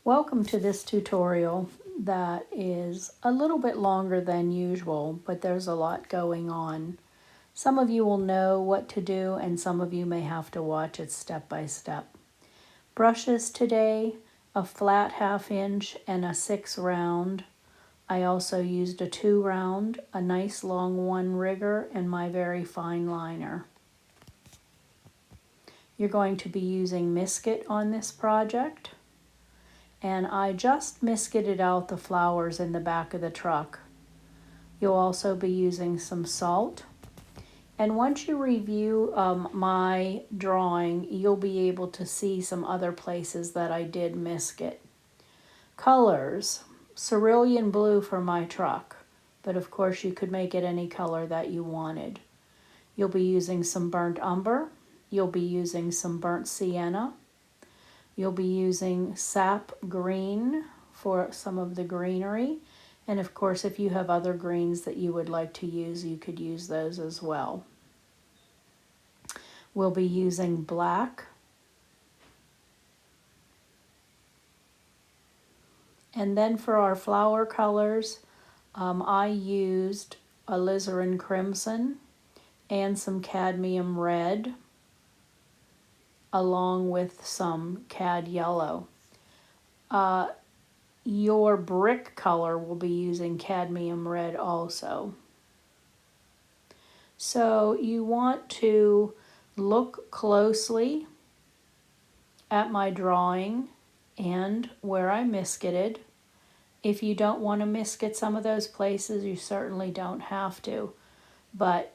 Welcome to this tutorial that is a little bit longer than usual, but there's a lot going on. Some of you will know what to do and some of you may have to watch it step by step. Brushes today, a flat 1/2 inch and a 6 round. I also used a 2 round, a nice long 1 rigger, and my very fine liner. You're going to be using Misket on this project. And I just misketted out the flowers in the back of the truck. You'll also be using some salt. And once you review my drawing, you'll be able to see some other places that I did misket. Colors, cerulean blue for my truck, but of course you could make it any color that you wanted. You'll be using some burnt umber. You'll be using some burnt sienna. You'll be using sap green for some of the greenery. And of course, if you have other greens that you would like to use, you could use those as well. We'll be using black. And then for our flower colors, I used alizarin crimson and some cadmium red, along with some cad yellow. Your brick color will be using cadmium red also. So you want to look closely at my drawing and where I misketed. If you don't want to misket some of those places, you certainly don't have to. But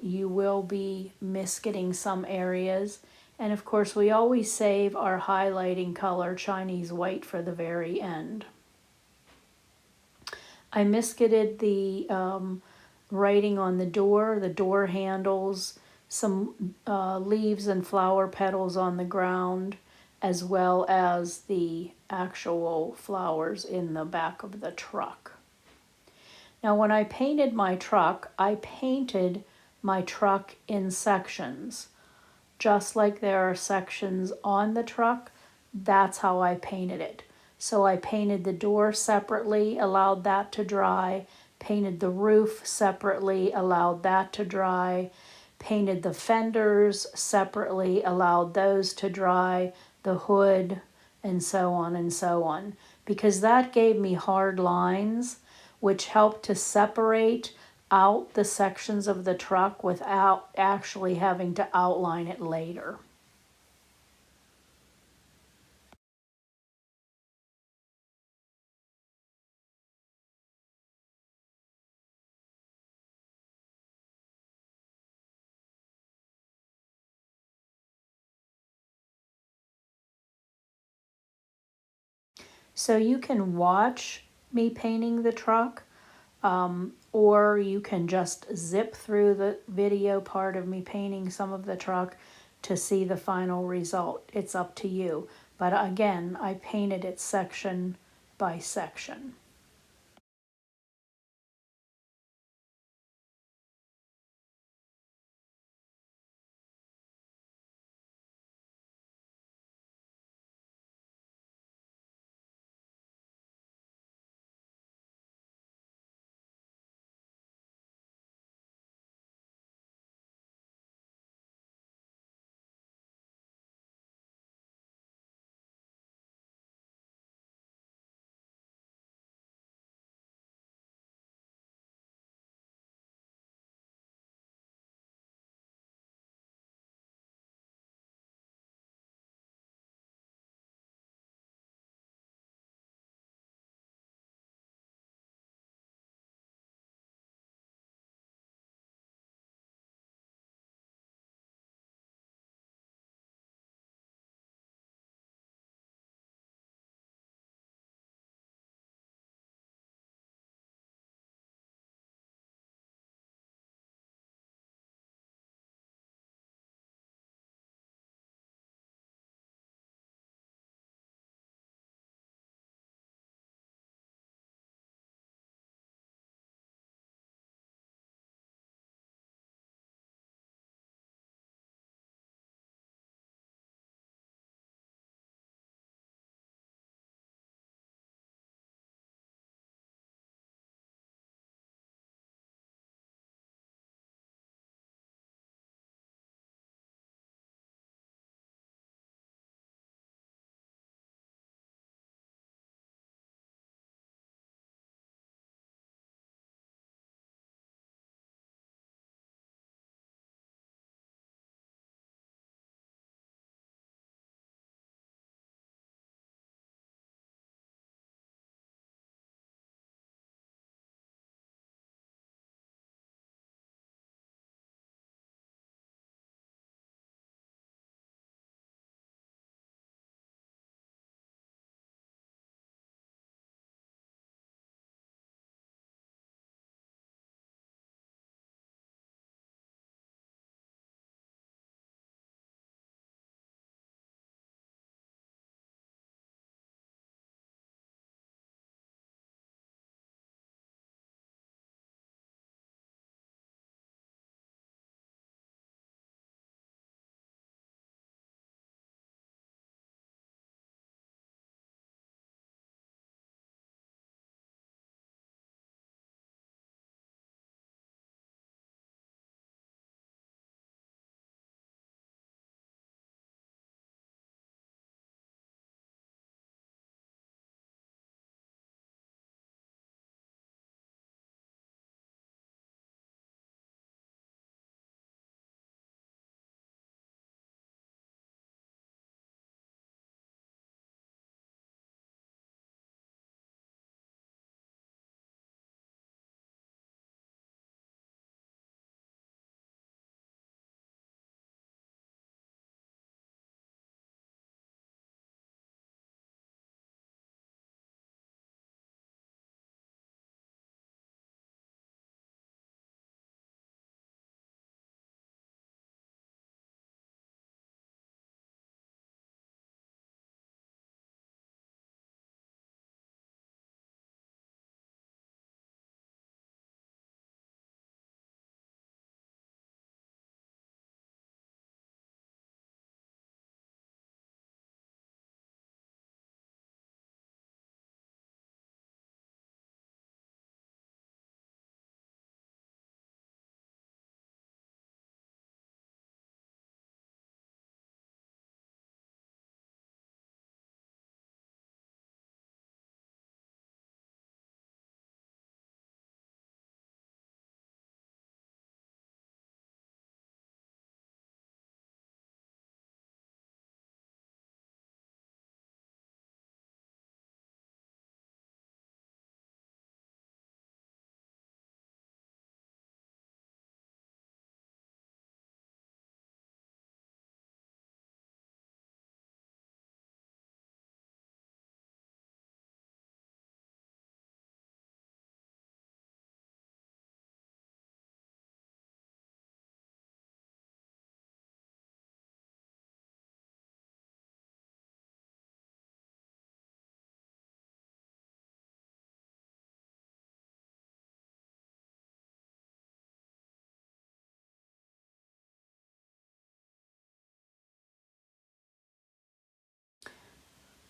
you will be misketing some areas. And of course, we always save our highlighting color, Chinese white, for the very end. I misketed the writing on the door handles, some leaves and flower petals on the ground, as well as the actual flowers in the back of the truck. Now when I painted my truck in sections. Just like there are sections on the truck, that's how I painted it. So I painted the door separately, allowed that to dry, painted the roof separately, allowed that to dry, painted the fenders separately, allowed those to dry, the hood, and so on, because that gave me hard lines, which helped to separate out the sections of the truck without actually having to outline it later. So you can watch me painting the truck, or you can just zip through the video part of me painting some of the truck to see the final result. It's up to you. But again, I painted it section by section.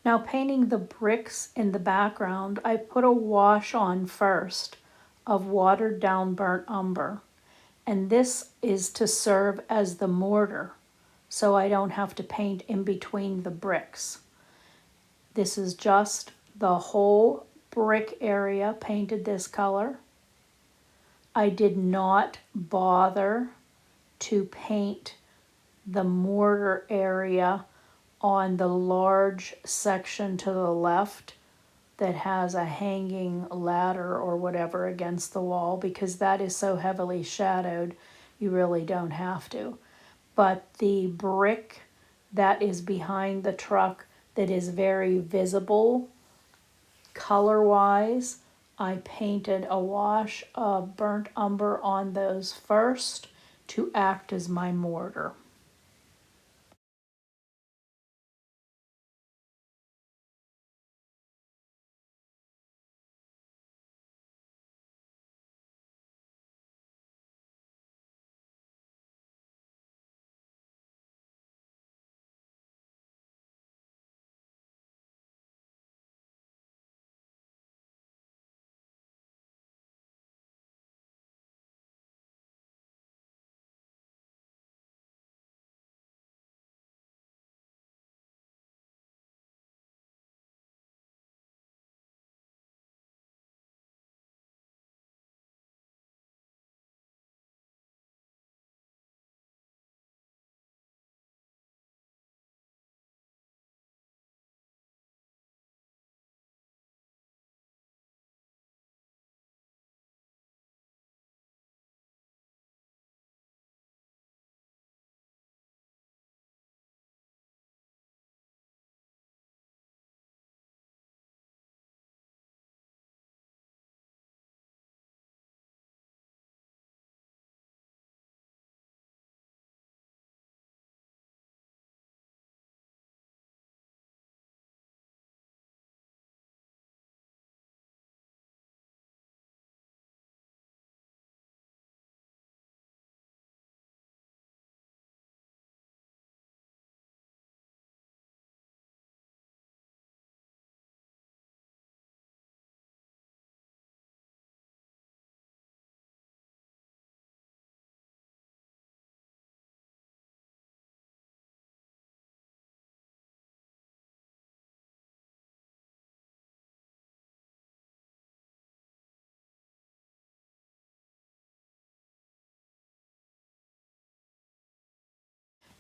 Now painting the bricks in the background, I put a wash on first of watered down burnt umber. And this is to serve as the mortar, so I don't have to paint in between the bricks. This is just the whole brick area painted this color. I did not bother to paint the mortar area on the large section to the left that has a hanging ladder or whatever against the wall, because that is so heavily shadowed you really don't have to. But the brick that is behind the truck that is very visible color-wise, I painted a wash of burnt umber on those first to act as my mortar.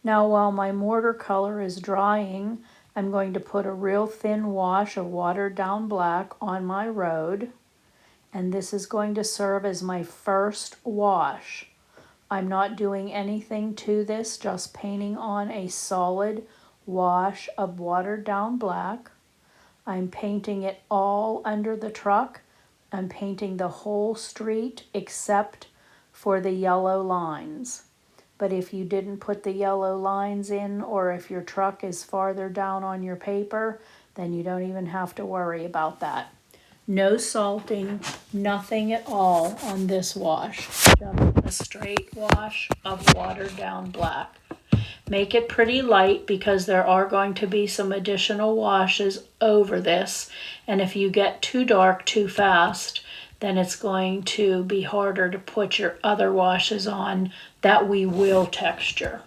Now while my mortar color is drying, I'm going to put a real thin wash of watered down black on my road, and this is going to serve as my first wash. I'm not doing anything to this, just painting on a solid wash of watered down black. I'm painting it all under the truck. I'm painting the whole street except for the yellow lines. But if you didn't put the yellow lines in, or if your truck is farther down on your paper, then you don't even have to worry about that. No salting, nothing at all on this wash. Just a straight wash of watered down black. Make it pretty light because there are going to be some additional washes over this. And if you get too dark too fast, then it's going to be harder to put your other washes on that we will texture.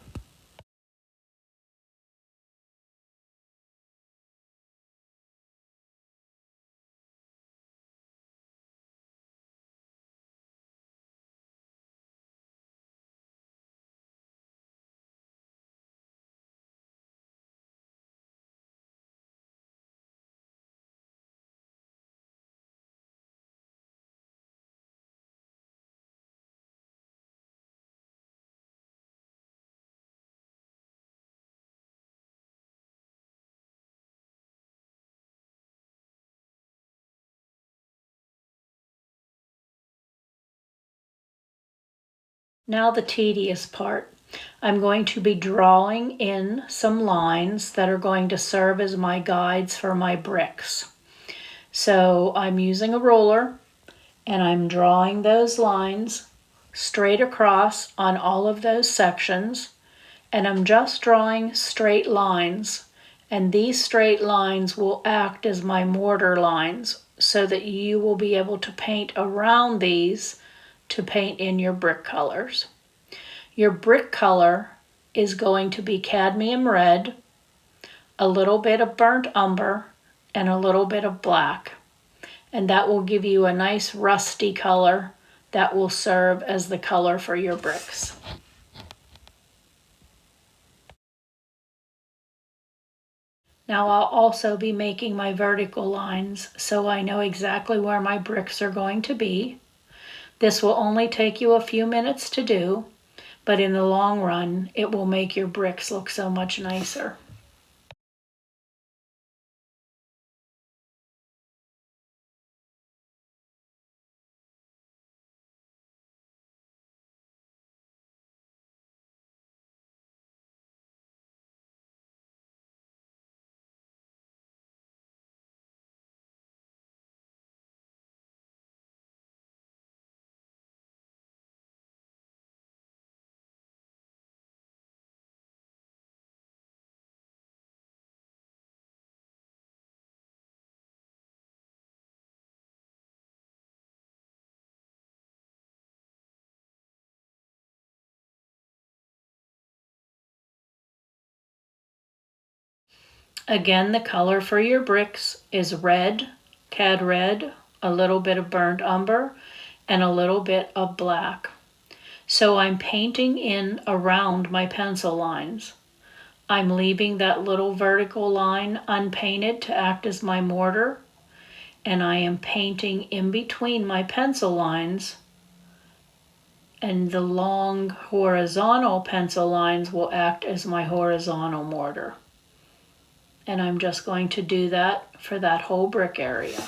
Now the tedious part. I'm going to be drawing in some lines that are going to serve as my guides for my bricks. So I'm using a ruler and I'm drawing those lines straight across on all of those sections, and I'm just drawing straight lines, And these straight lines will act as my mortar lines so that you will be able to paint around these to paint in your brick colors. Your brick color is going to be cadmium red, a little bit of burnt umber, and a little bit of black. And that will give you a nice rusty color that will serve as the color for your bricks. Now I'll also be making my vertical lines so I know exactly where my bricks are going to be. This will only take you a few minutes to do, but in the long run, it will make your bricks look so much nicer. Again, the color for your bricks is red, cad red, a little bit of burnt umber, and a little bit of black. So I'm painting in around my pencil lines. I'm leaving that little vertical line unpainted to act as my mortar, and I am painting in between my pencil lines, and the long horizontal pencil lines will act as my horizontal mortar. And I'm just going to do that for that whole brick area.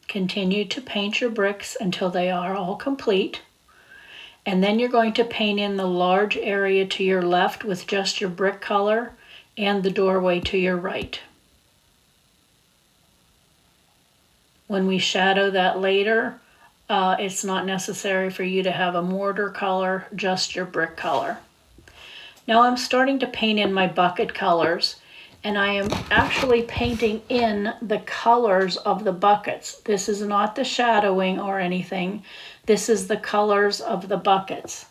Continue to paint your bricks until they are all complete. And then you're going to paint in the large area to your left with just your brick color and the doorway to your right. When we shadow that later, it's not necessary for you to have a mortar color, just your brick color. Now I'm starting to paint in my bucket colors, and I am actually painting in the colors of the buckets. This is not the shadowing or anything. This is the colors of the buckets.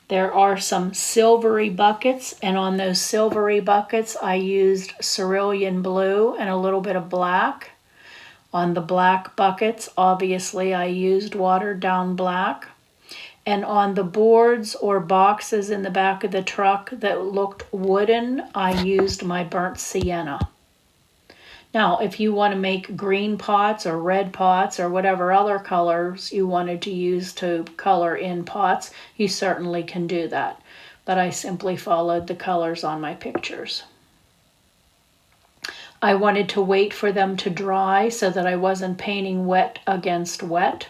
There are some silvery buckets, and on those silvery buckets I used cerulean blue and a little bit of black. On the black buckets, obviously I used watered down black. And on the boards or boxes in the back of the truck that looked wooden, I used my burnt sienna. Now, if you want to make green pots or red pots or whatever other colors you wanted to use to color in pots, you certainly can do that. But I simply followed the colors on my pictures. I wanted to wait for them to dry so that I wasn't painting wet against wet.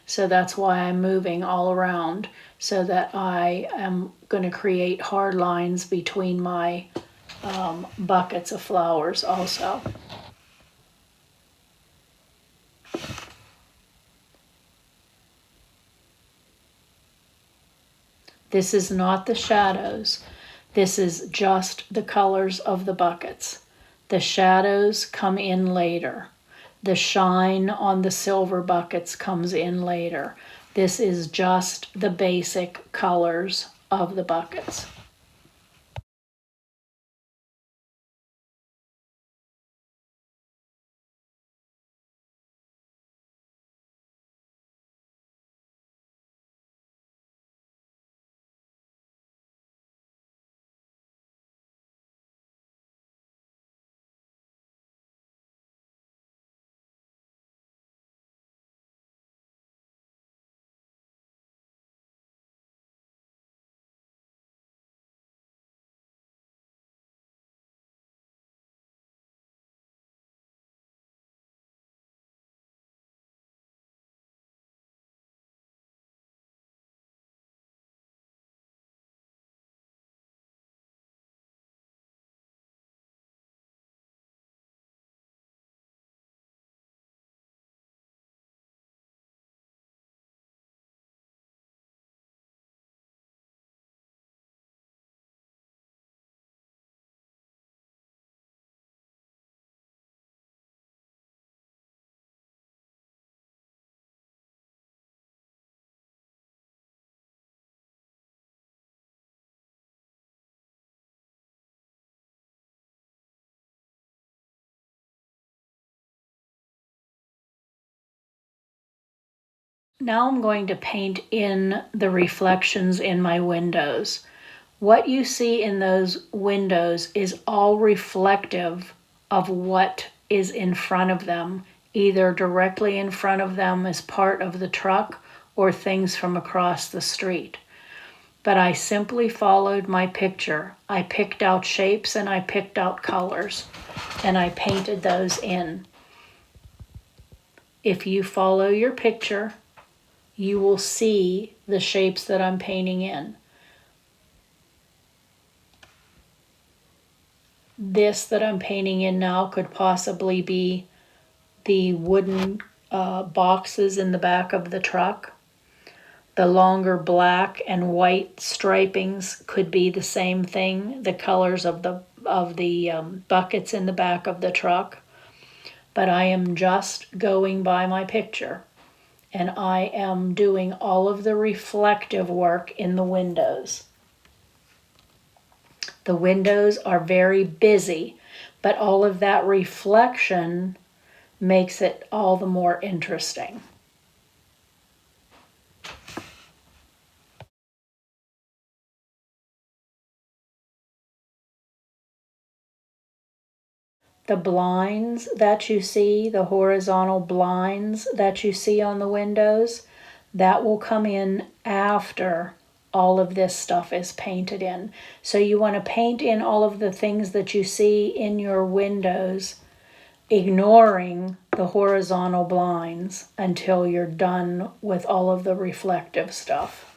So that's why I'm moving all around so that I am going to create hard lines between my buckets of flowers also. This is not the shadows. This is just the colors of the buckets. The shadows come in later. The shine on the silver buckets comes in later. This is just the basic colors of the buckets. Now I'm going to paint in the reflections in my windows. What you see in those windows is all reflective of what is in front of them, either directly in front of them as part of the truck or things from across the street. But I simply followed my picture. I picked out shapes and I picked out colors and I painted those in. If you follow your picture, you will see the shapes that I'm painting in. This that I'm painting in now could possibly be the wooden boxes in the back of the truck. The longer black and white stripings could be the same thing, the colors of the buckets in the back of the truck. But I am just going by my picture, and I am doing all of the reflective work in the windows. The windows are very busy, but all of that reflection makes it all the more interesting. The blinds that you see, the horizontal blinds that you see on the windows, that will come in after all of this stuff is painted in. So you want to paint in all of the things that you see in your windows, ignoring the horizontal blinds until you're done with all of the reflective stuff.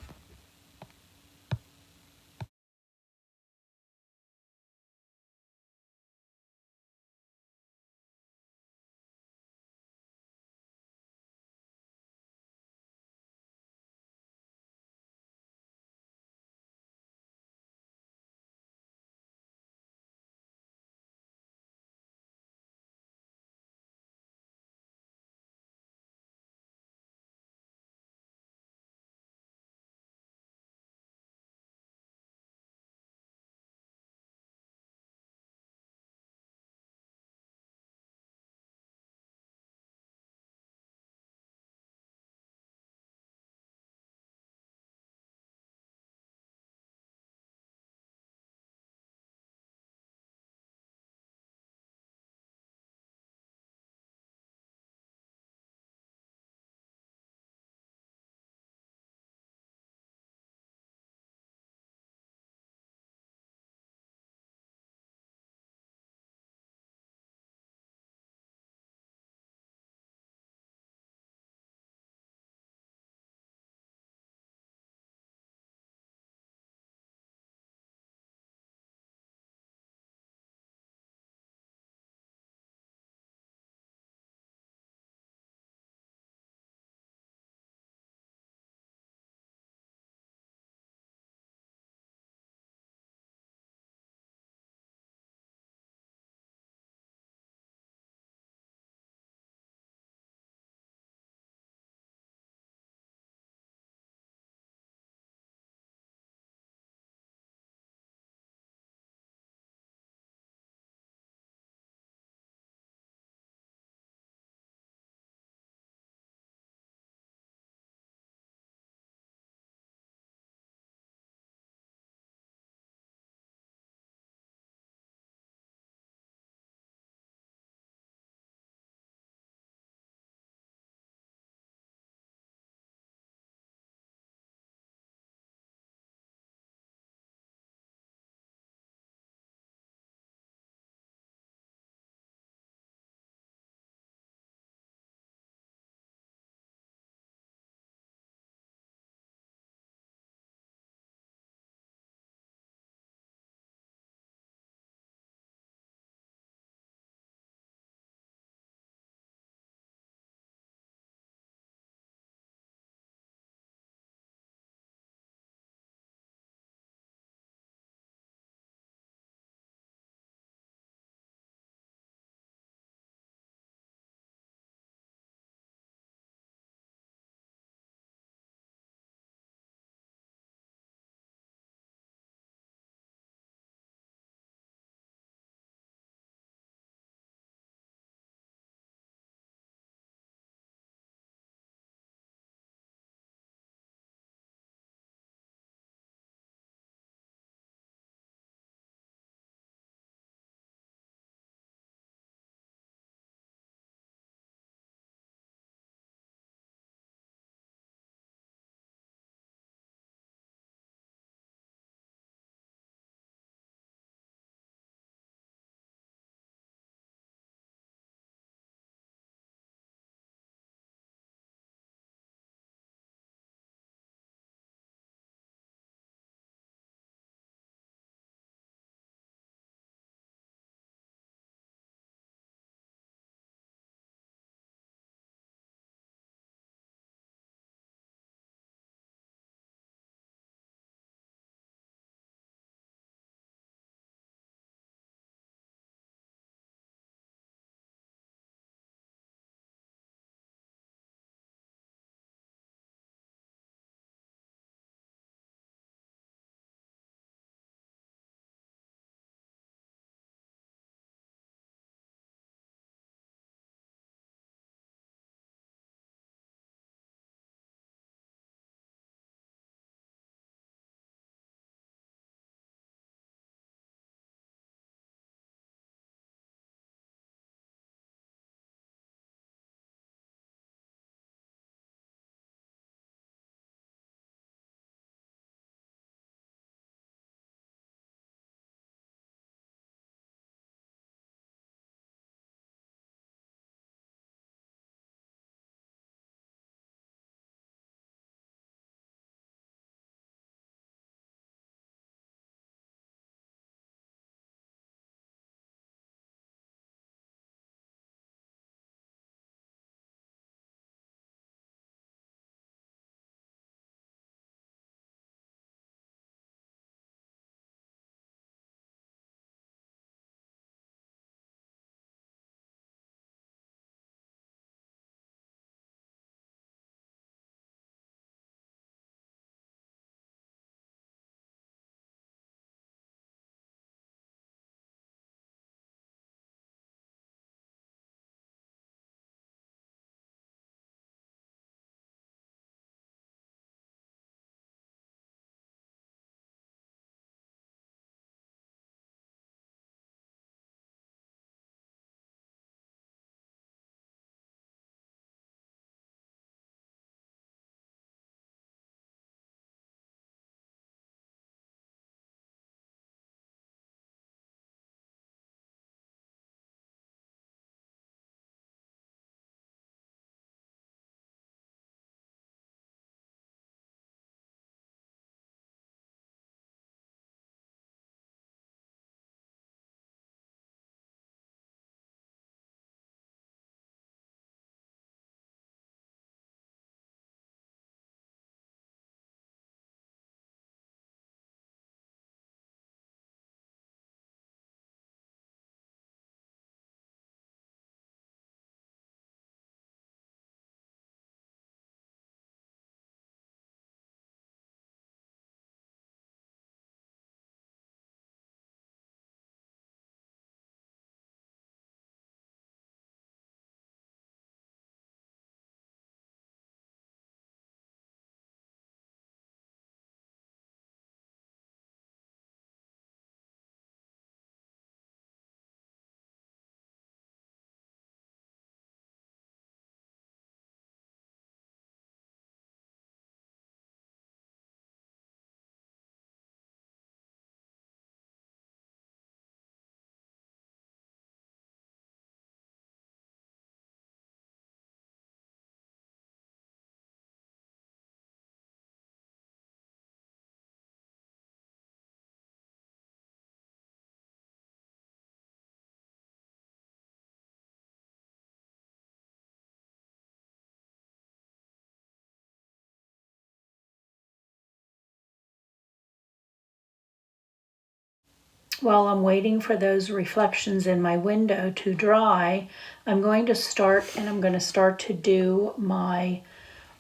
While I'm waiting for those reflections in my window to dry, I'm going to start to do my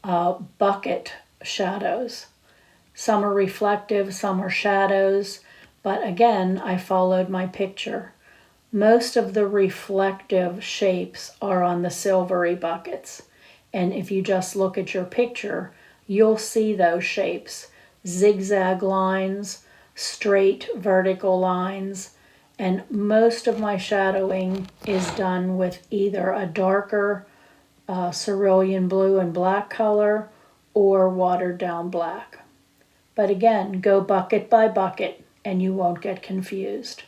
bucket shadows. Some are reflective, some are shadows, but again, I followed my picture. Most of the reflective shapes are on the silvery buckets. And if you just look at your picture, you'll see those shapes. Zigzag lines, straight vertical lines, and most of my shadowing is done with either a darker cerulean blue and black color or watered down black. But again, go bucket by bucket and you won't get confused.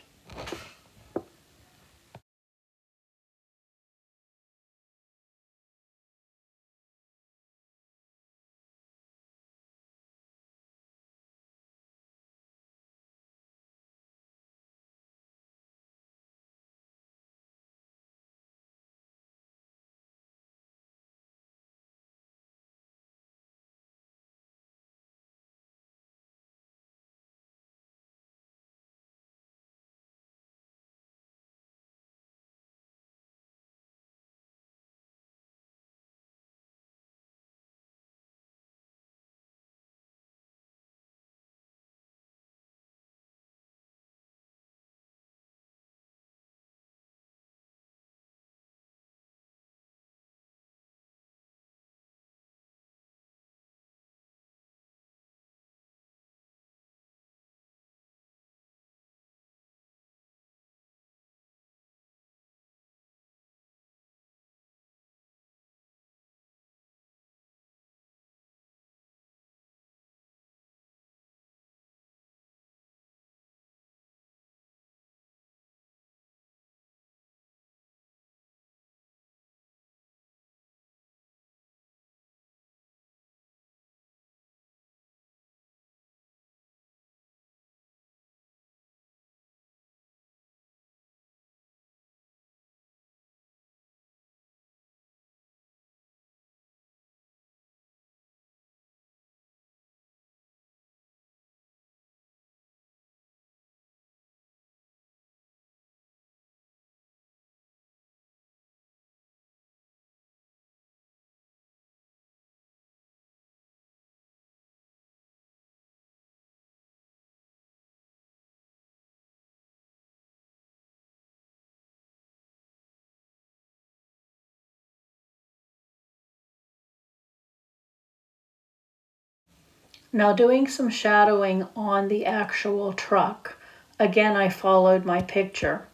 Now doing some shadowing on the actual truck, again I followed my picture.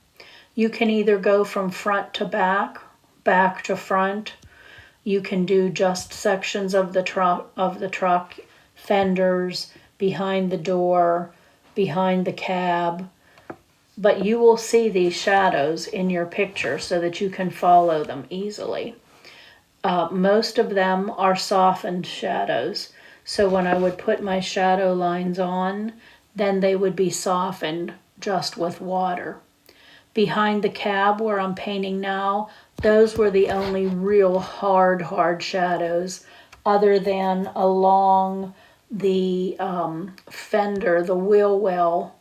You can either go from front to back, back to front. You can do just sections of the truck, fenders, behind the door, behind the cab. But you will see these shadows in your picture so that you can follow them easily. Most of them are softened shadows. So when I would put my shadow lines on, then they would be softened just with water. Behind the cab where I'm painting now, those were the only real hard shadows other than along the fender, the wheel well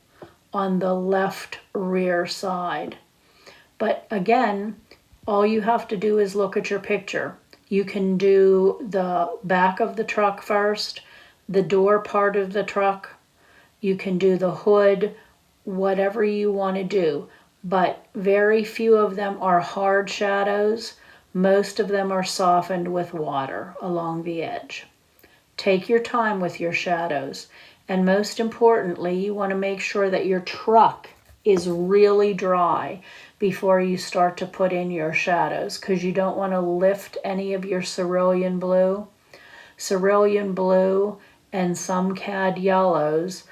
on the left rear side. But again, all you have to do is look at your picture. You can do the back of the truck first, the door part of the truck. You can do the hood, whatever you want to do. But very few of them are hard shadows. Most of them are softened with water along the edge. Take your time with your shadows. And most importantly, you want to make sure that your truck is really dry before you start to put in your shadows, because you don't want to lift any of your cerulean blue. Cerulean blue and some cad yellows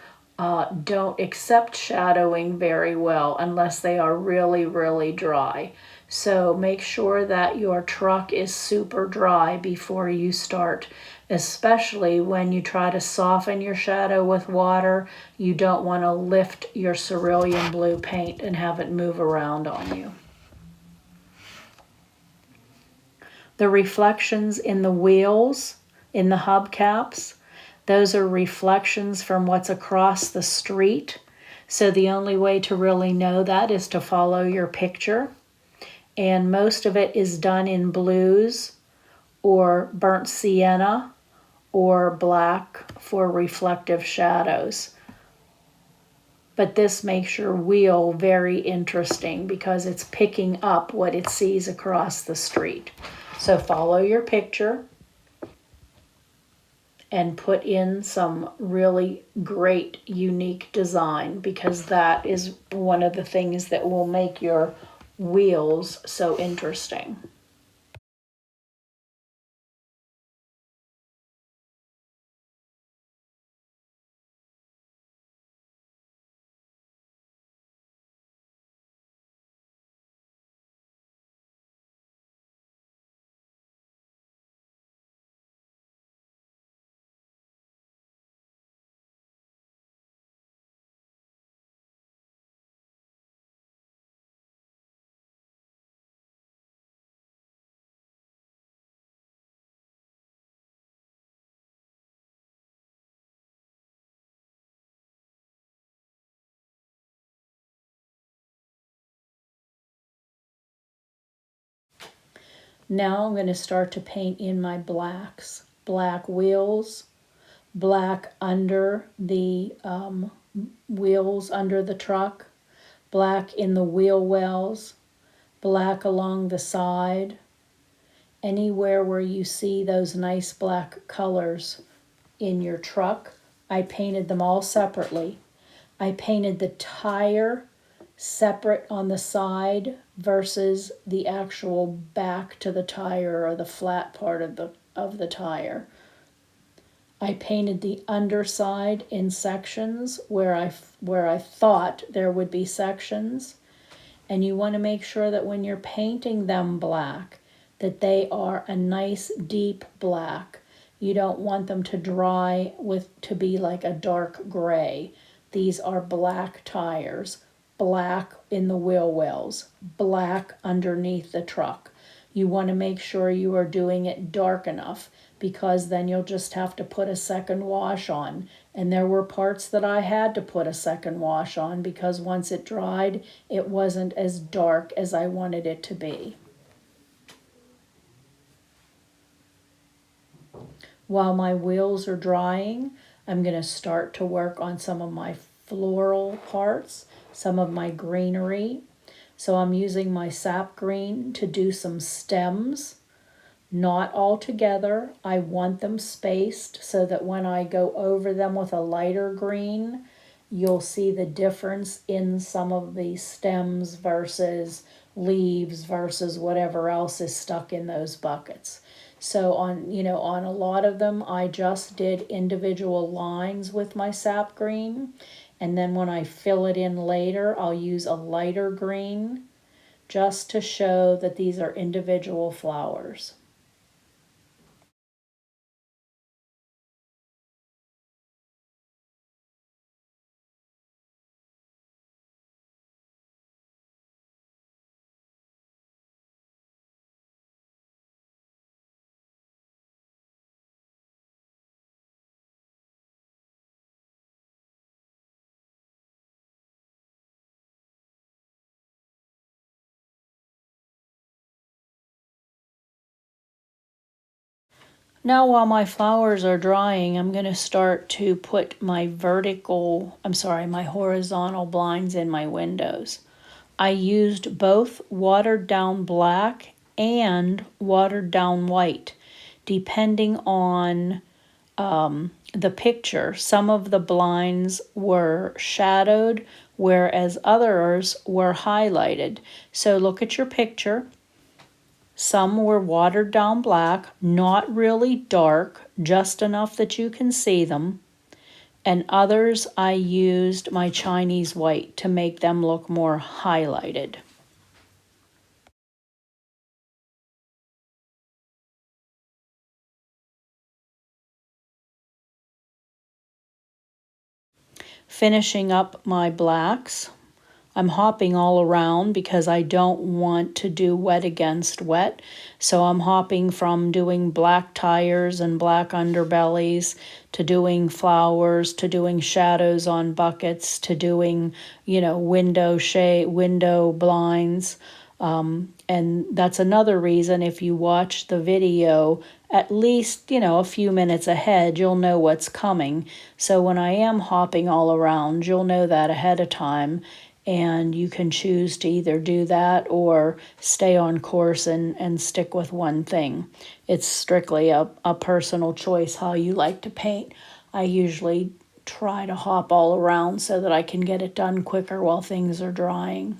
don't accept shadowing very well unless they are really, really dry. So make sure that your truck is super dry before you start, especially when you try to soften your shadow with water. You don't want to lift your cerulean blue paint and have it move around on you. The reflections in the wheels, in the hubcaps, those are reflections from what's across the street. So the only way to really know that is to follow your picture. And most of it is done in blues or burnt sienna or black for reflective shadows. But this makes your wheel very interesting because it's picking up what it sees across the street. So follow your picture and put in some really great, unique design, because that is one of the things that will make your wheels so interesting. Now I'm going to start to paint in my blacks. Black wheels, black under the wheels under the truck, black in the wheel wells, black along the side. Anywhere where you see those nice black colors in your truck, I painted them all separately. I painted the tire separate on the side versus the actual back to the tire or the flat part of the tire. I painted the underside in sections where I thought there would be sections. And you want to make sure that when you're painting them black, that they are a nice deep black. You don't want them to dry to be like a dark gray. These are black tires, black in the wheel wells, black underneath the truck. You want to make sure you are doing it dark enough, because then you'll just have to put a second wash on. And there were parts that I had to put a second wash on because once it dried, it wasn't as dark as I wanted it to be. While my wheels are drying, I'm going to start to work on some of my floral parts, some of my greenery. So I'm using my sap green to do some stems. Not all together. I want them spaced so that when I go over them with a lighter green, you'll see the difference in some of the stems versus leaves versus whatever else is stuck in those buckets. So on a lot of them, I just did individual lines with my sap green. And then when I fill it in later, I'll use a lighter green just to show that these are individual flowers. Now while my flowers are drying, I'm going to start to put my my horizontal blinds in my windows. I used both watered down black and watered down white, depending on the picture. Some of the blinds were shadowed, whereas others were highlighted. So look at your picture. Some were watered down black, not really dark, just enough that you can see them. And others I used my Chinese white to make them look more highlighted. Finishing up my blacks, I'm hopping all around because I don't want to do wet against wet. So I'm hopping from doing black tires and black underbellies to doing flowers, to doing shadows on buckets, to doing, window shade, window blinds. And that's another reason if you watch the video at least, a few minutes ahead, you'll know what's coming. So when I am hopping all around, you'll know that ahead of time. And you can choose to either do that or stay on course and stick with one thing. It's strictly a personal choice how you like to paint. I usually try to hop all around so that I can get it done quicker while things are drying.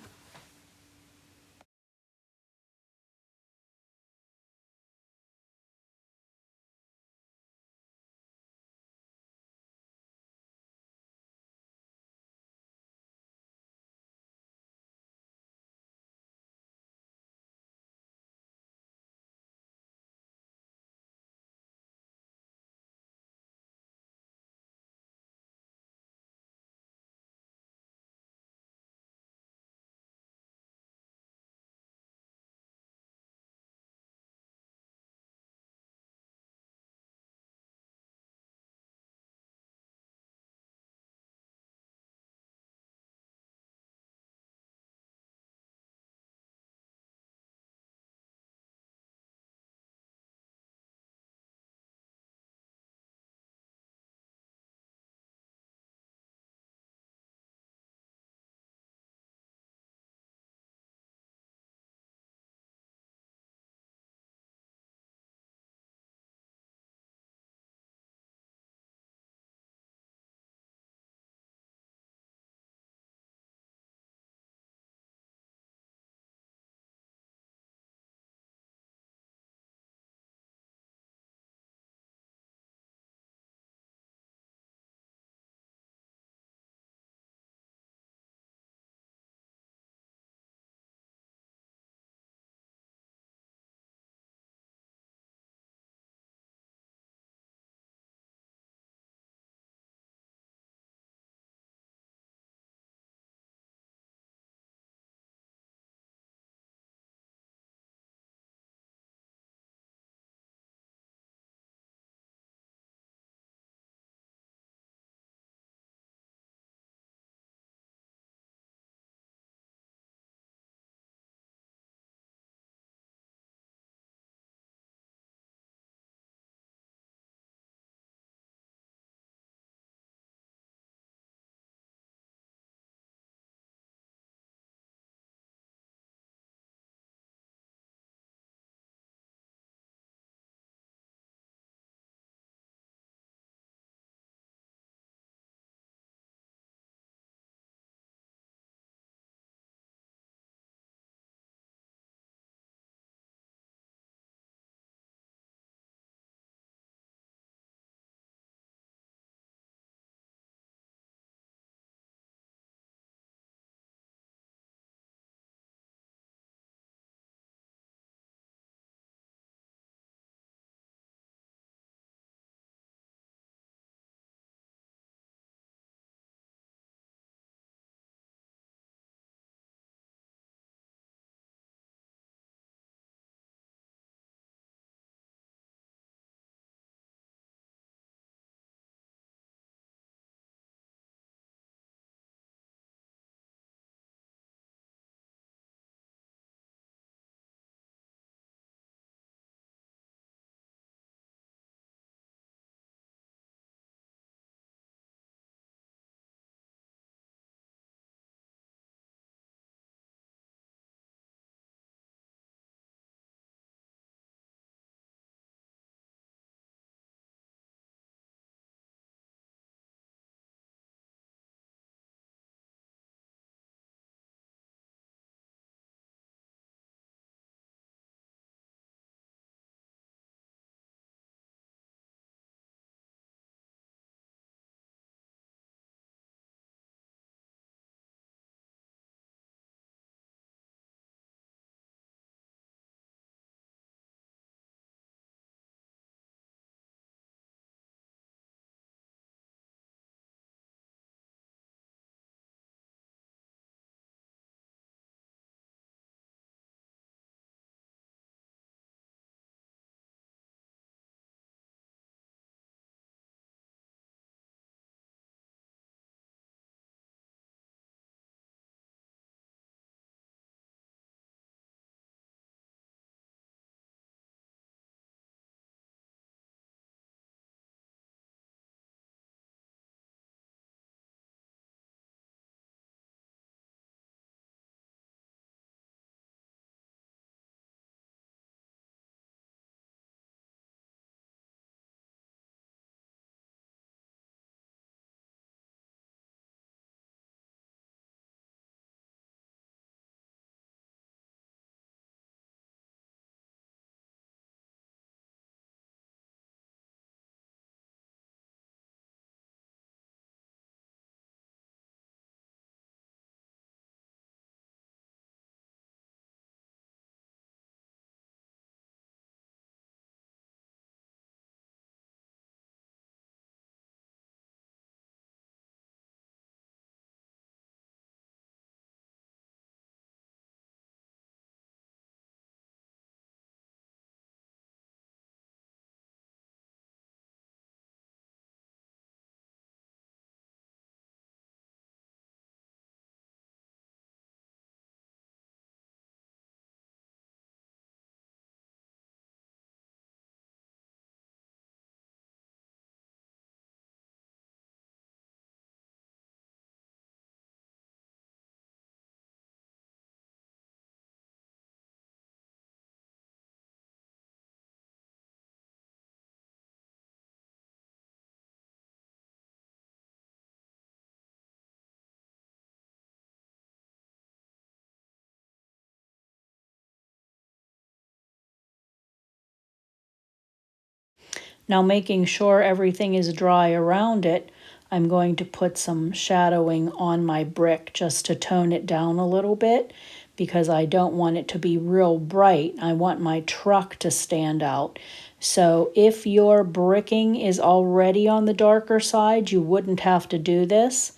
Now, making sure everything is dry around it, I'm going to put some shadowing on my brick just to tone it down a little bit, because I don't want it to be real bright. I want my truck to stand out. So if your bricking is already on the darker side, you wouldn't have to do this.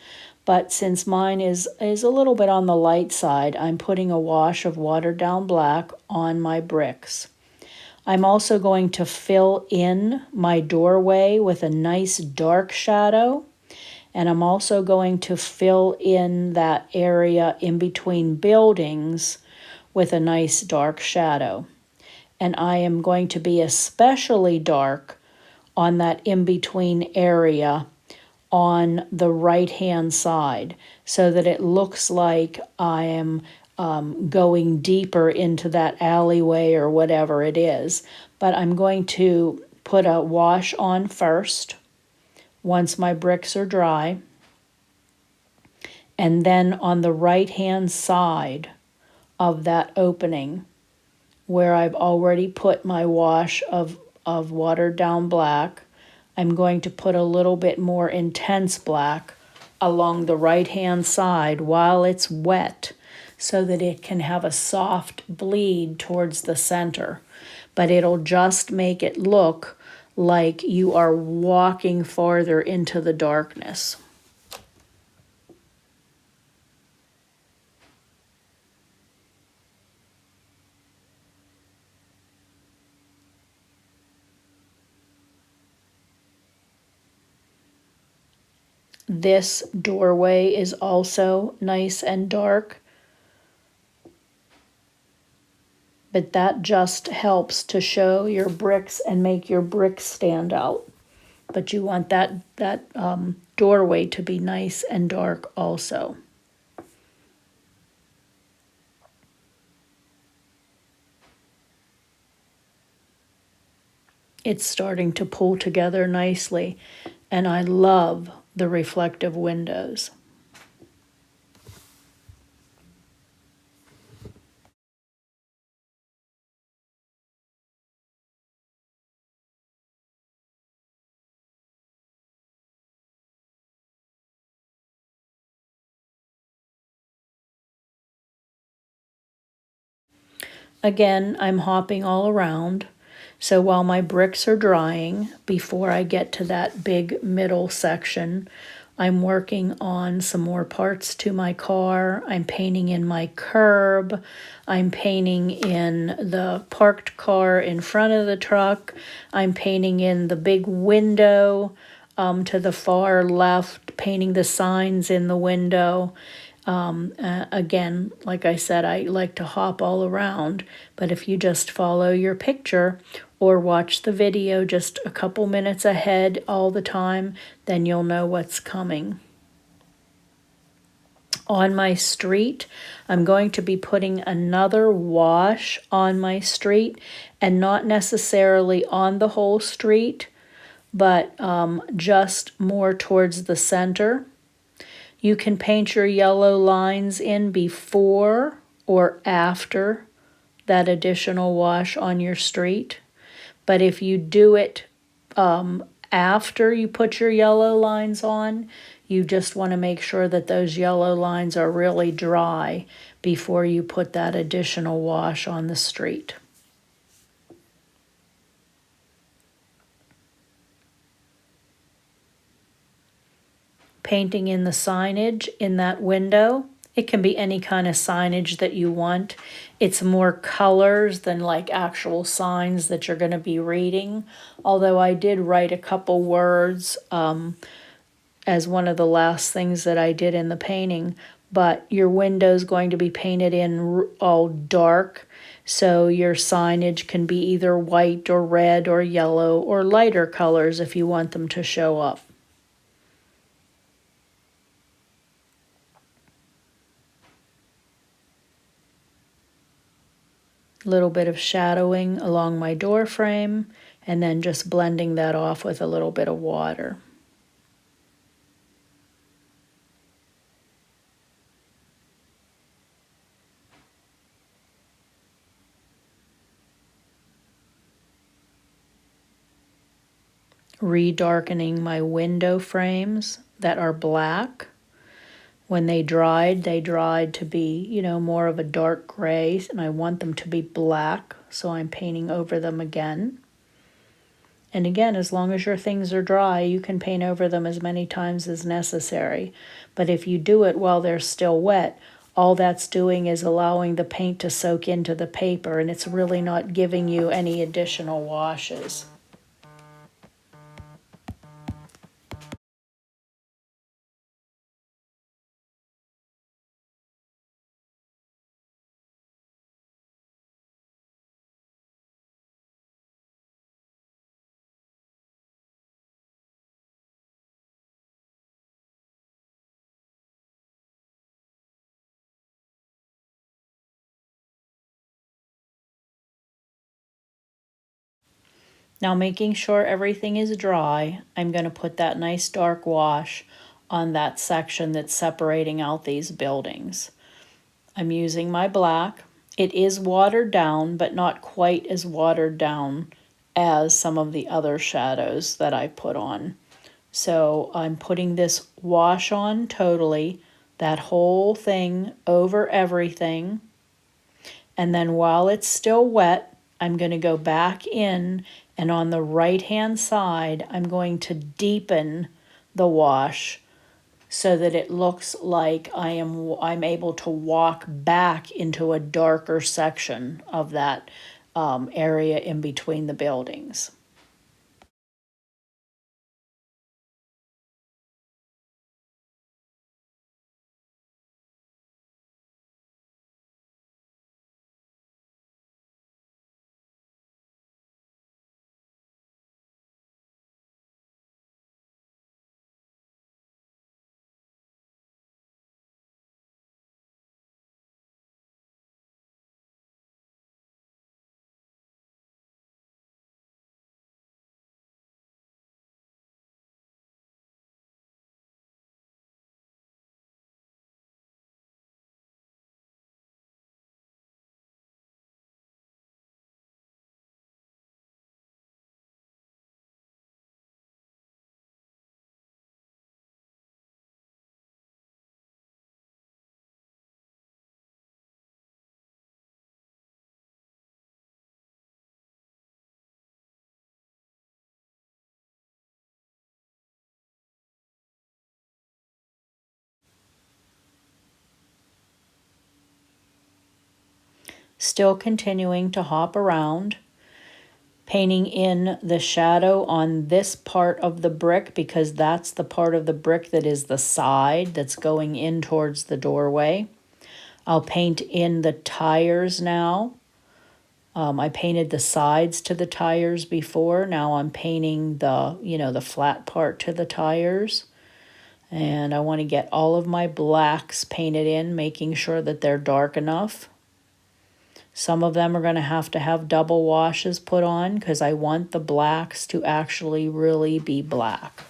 But since mine is a little bit on the light side, I'm putting a wash of watered down black on my bricks. I'm also going to fill in my doorway with a nice dark shadow. And I'm also going to fill in that area in between buildings with a nice dark shadow. And I am going to be especially dark on that in-between area on the right-hand side, so that it looks like I am going deeper into that alleyway or whatever it is. But I'm going to put a wash on first once my bricks are dry. And then on the right-hand side of that opening, where I've already put my wash of watered down black, I'm going to put a little bit more intense black along the right-hand side while it's wet, so that it can have a soft bleed towards the center. But it'll just make it look like you are walking farther into the darkness. This doorway is also nice and dark, but that just helps to show your bricks and make your bricks stand out. But you want that doorway to be nice and dark also. It's starting to pull together nicely, and I love the reflective windows. Again, I'm hopping all around. So while my bricks are drying, before I get to that big middle section, I'm working on some more parts to my car. I'm painting in my curb. I'm painting in the parked car in front of the truck. I'm painting in the big window to the far left, painting the signs in the window. Again, like I said, I like to hop all around, but if you just follow your picture or watch the video just a couple minutes ahead all the time, then you'll know what's coming. On my street, I'm going to be putting another wash on my street, and not necessarily on the whole street, but just more towards the center. You can paint your yellow lines in before or after that additional wash on your street. But if you do it after you put your yellow lines on, you just want to make sure that those yellow lines are really dry before you put that additional wash on the street. Painting in the signage in that window. It can be any kind of signage that you want. It's more colors than like actual signs that you're going to be reading. Although I did write a couple words as one of the last things that I did in the painting. But your window's going to be painted in all dark. So your signage can be either white or red or yellow or lighter colors if you want them to show up. Little bit of shadowing along my door frame, and then just blending that off with a little bit of water. redarkening my window frames that are black. When they dried to be, more of a dark gray, and I want them to be black, so I'm painting over them again. And again, as long as your things are dry, you can paint over them as many times as necessary. But if you do it while they're still wet, all that's doing is allowing the paint to soak into the paper, and it's really not giving you any additional washes. Now, making sure everything is dry, I'm going to put that nice dark wash on that section that's separating out these buildings. I'm using my black. It is watered down, but not quite as watered down as some of the other shadows that I put on. So I'm putting this wash on totally, that whole thing over everything. And then while it's still wet, I'm going to go back in, and on the right-hand side, I'm going to deepen the wash so that it looks like I'm able to walk back into a darker section of that area in between the buildings. Still continuing to hop around, painting in the shadow on this part of the brick because that's the part of the brick that is the side that's going in towards the doorway. I'll paint in the tires now. I painted the sides to the tires before. Now I'm painting the flat part to the tires. And I want to get all of my blacks painted in, making sure that they're dark enough. Some of them are going to have double washes put on because I want the blacks to actually really be black.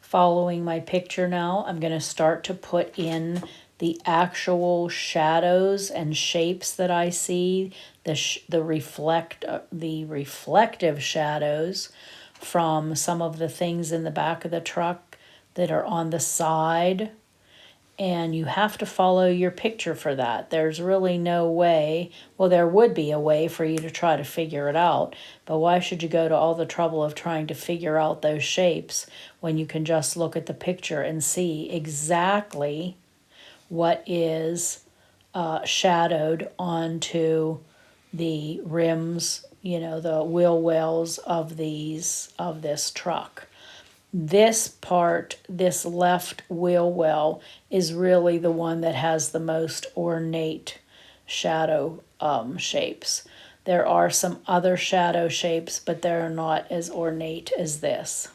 following my picture now, I'm going to start to put in the actual shadows and shapes that I see, the reflective shadows from some of the things in the back of the truck that are on the side. And you have to follow your picture for that. There's really no way, well, there would be a way for you to try to figure it out, but why should you go to all the trouble of trying to figure out those shapes when you can just look at the picture and see exactly what is shadowed onto the rims, the wheel wells of this truck. This part, this left wheel well, is really the one that has the most ornate shadow shapes. There are some other shadow shapes, but they're not as ornate as this.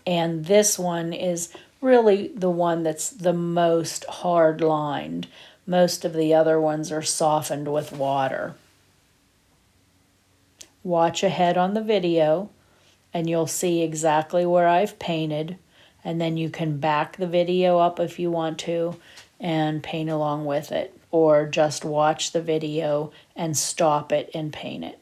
And this one is really the one that's the most hard lined. Most of the other ones are softened with water. Watch ahead on the video and you'll see exactly where I've painted, and then you can back the video up if you want to and paint along with it, or just watch the video and stop it and paint it.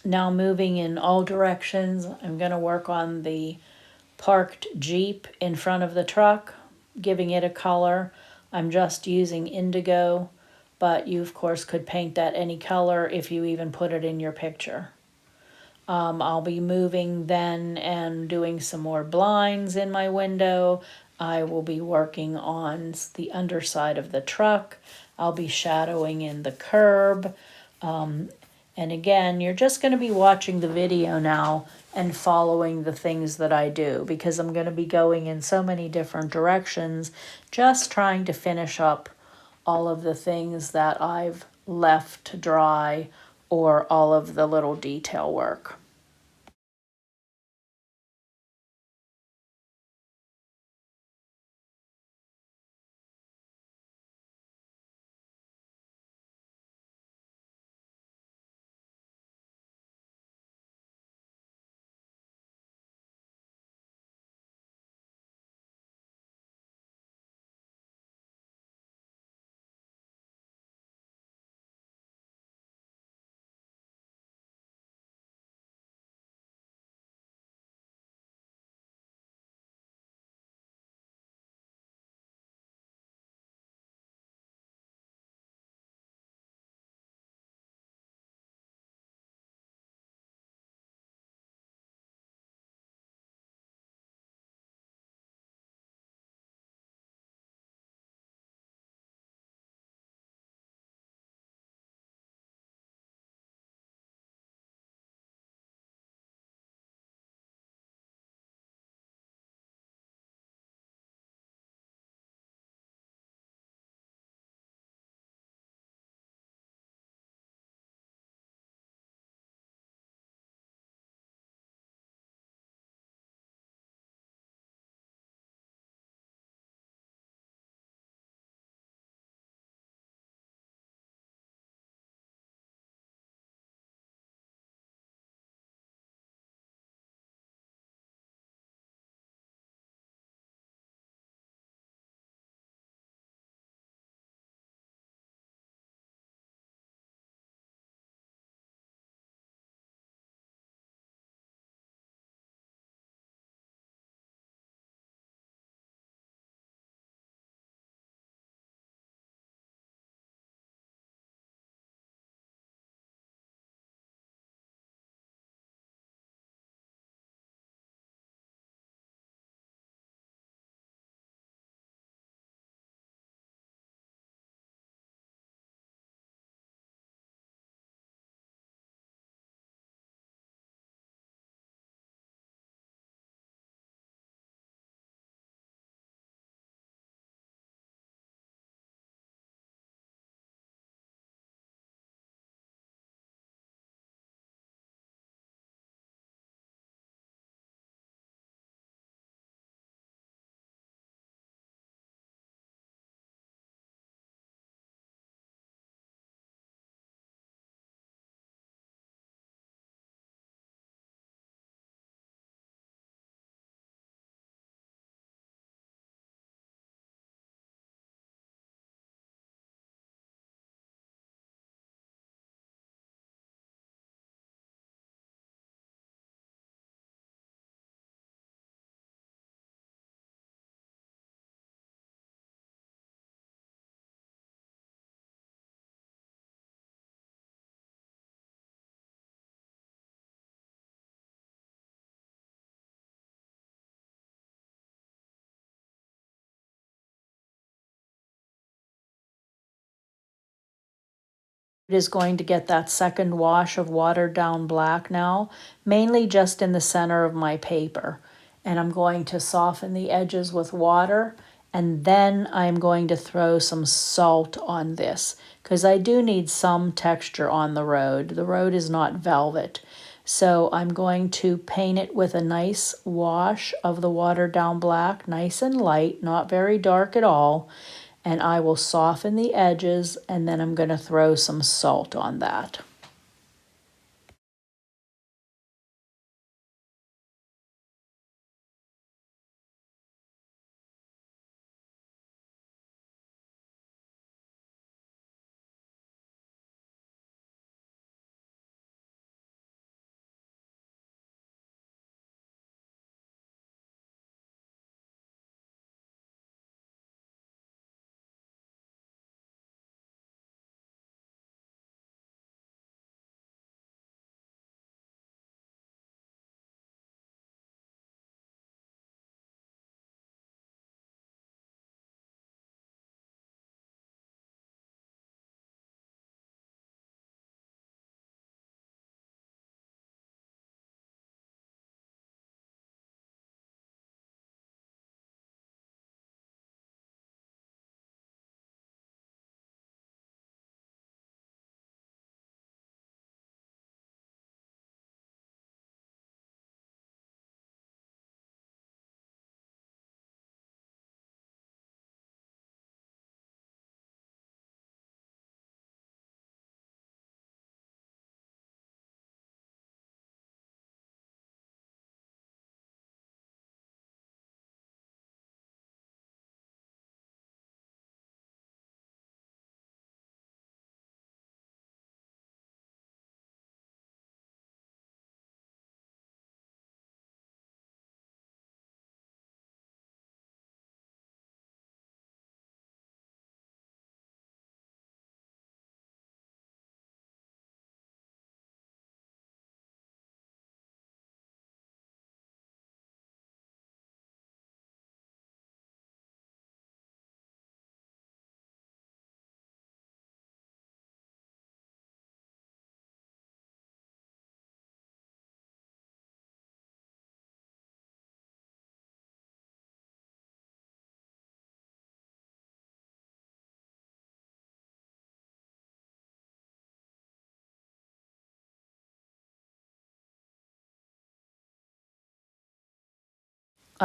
Now moving in all directions, I'm going to work on the parked Jeep in front of the truck, giving it a color. I'm just using indigo, but you of course could paint that any color if you even put it in your picture. I'll be moving then and doing some more blinds in my window. I will be working on the underside of the truck. I'll be shadowing in the curb. And again, you're just going to be watching the video now and following the things that I do, because I'm going to be going in so many different directions, just trying to finish up all of the things that I've left to dry, or all of the little detail work. It is going to get that second wash of watered down black now, mainly just in the center of my paper. And I'm going to soften the edges with water, and then I'm going to throw some salt on this, because I do need some texture on the road. The road is not velvet. So I'm going to paint it with a nice wash of the watered down black, nice and light, not very dark at all. And I will soften the edges, and then I'm going to throw some salt on that.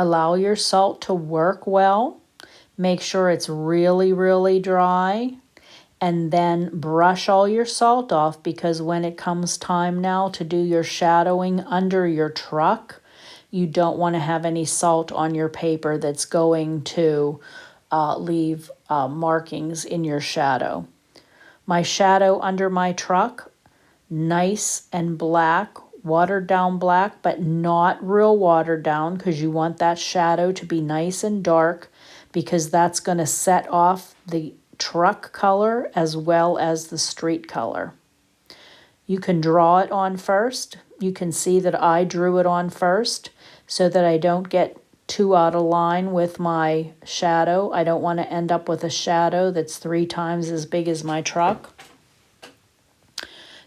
Allow your salt to work well. Make sure it's really, really dry. And then brush all your salt off, because when it comes time now to do your shadowing under your truck, you don't want to have any salt on your paper that's going to leave markings in your shadow. My shadow under my truck, nice and black, watered down black, but not real watered down, because you want that shadow to be nice and dark, because that's going to set off the truck color as well as the street color. You can draw it on first. You can see that I drew it on first so that I don't get too out of line with my shadow. I don't want to end up with a shadow that's 3 times as big as my truck.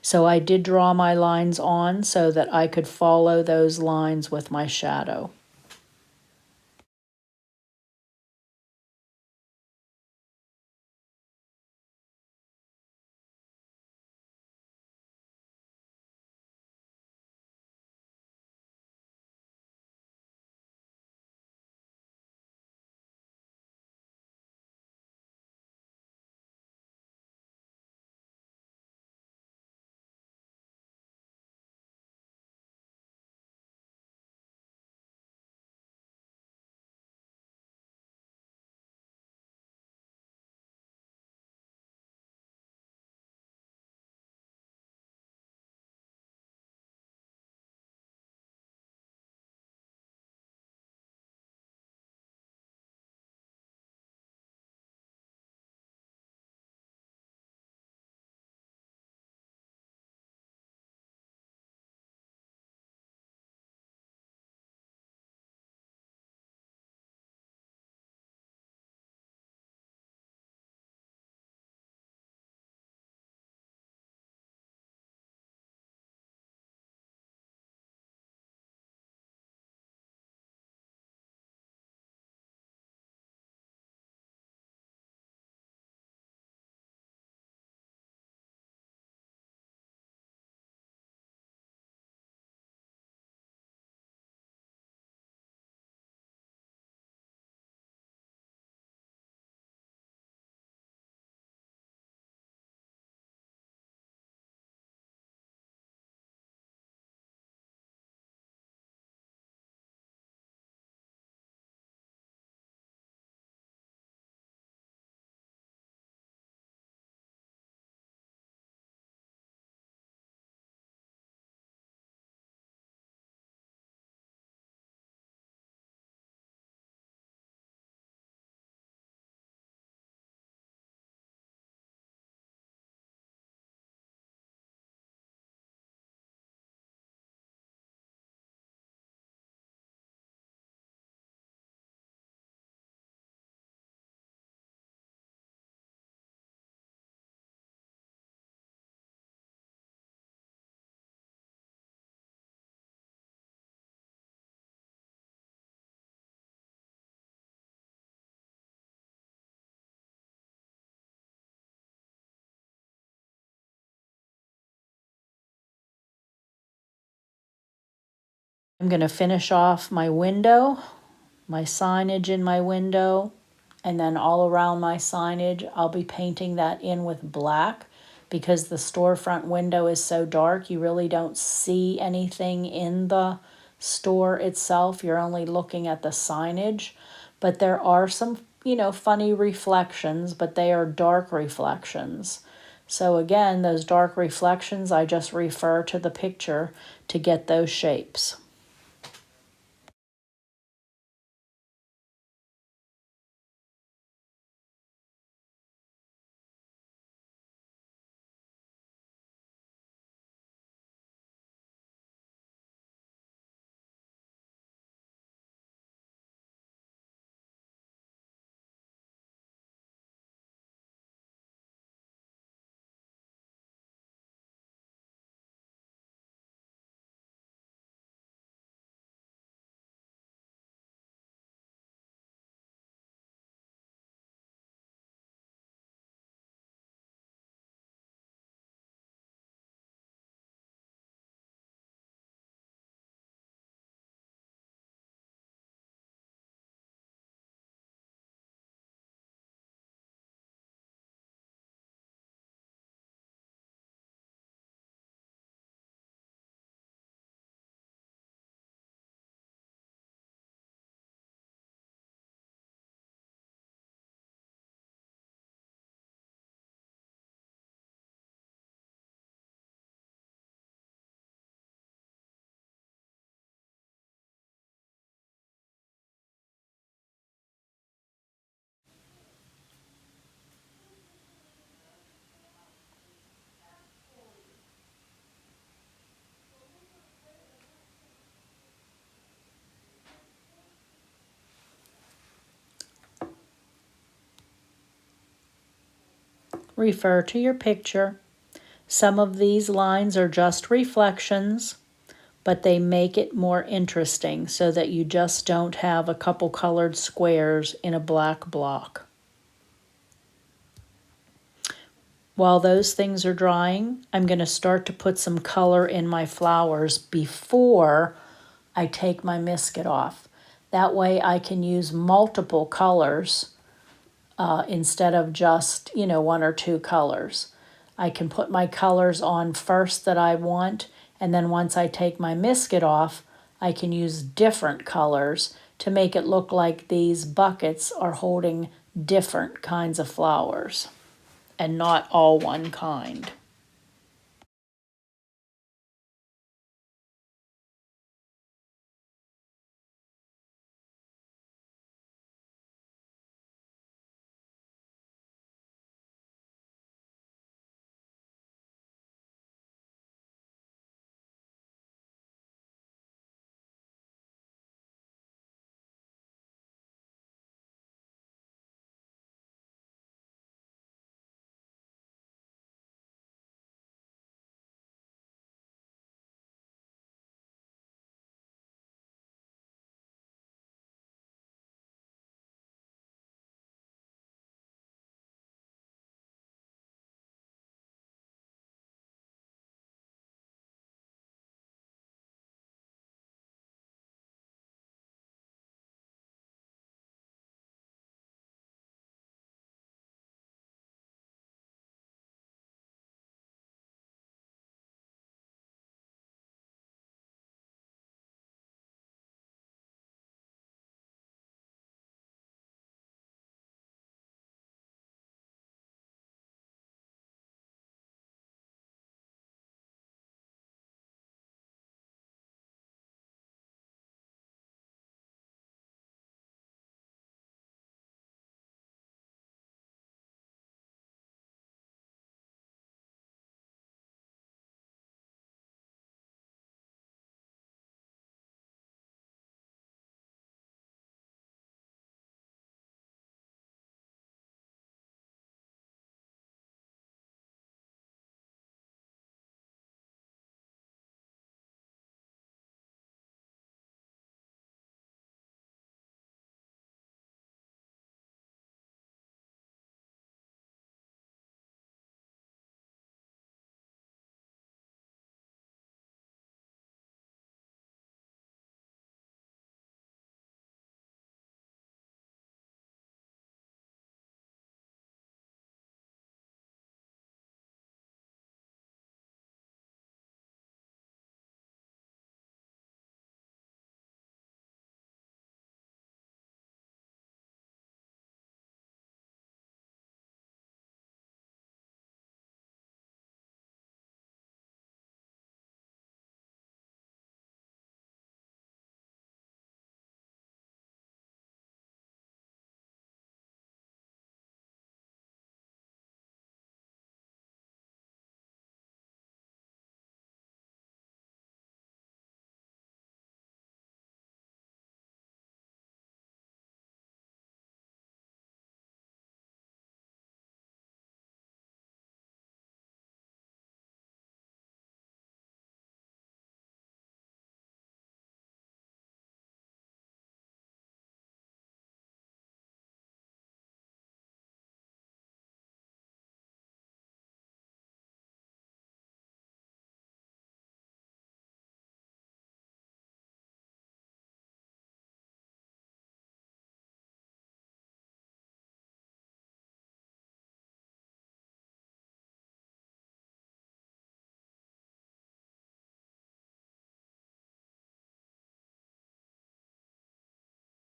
So I did draw my lines on so that I could follow those lines with my shadow. I'm going to finish off my window, my signage in my window, and then all around my signage, I'll be painting that in with black, because the storefront window is so dark, you really don't see anything in the store itself. You're only looking at the signage, but there are some, funny reflections, but they are dark reflections. So again, those dark reflections, I just refer to the picture to get those shapes. refer to your picture. Some of these lines are just reflections, but they make it more interesting so that you just don't have a couple colored squares in a black block. While those things are drying, I'm going to start to put some color in my flowers before I take my misket off. That way I can use multiple colors instead of just, one or two colors. I can put my colors on first that I want, and then once I take my misket off, I can use different colors to make it look like these buckets are holding different kinds of flowers and not all one kind.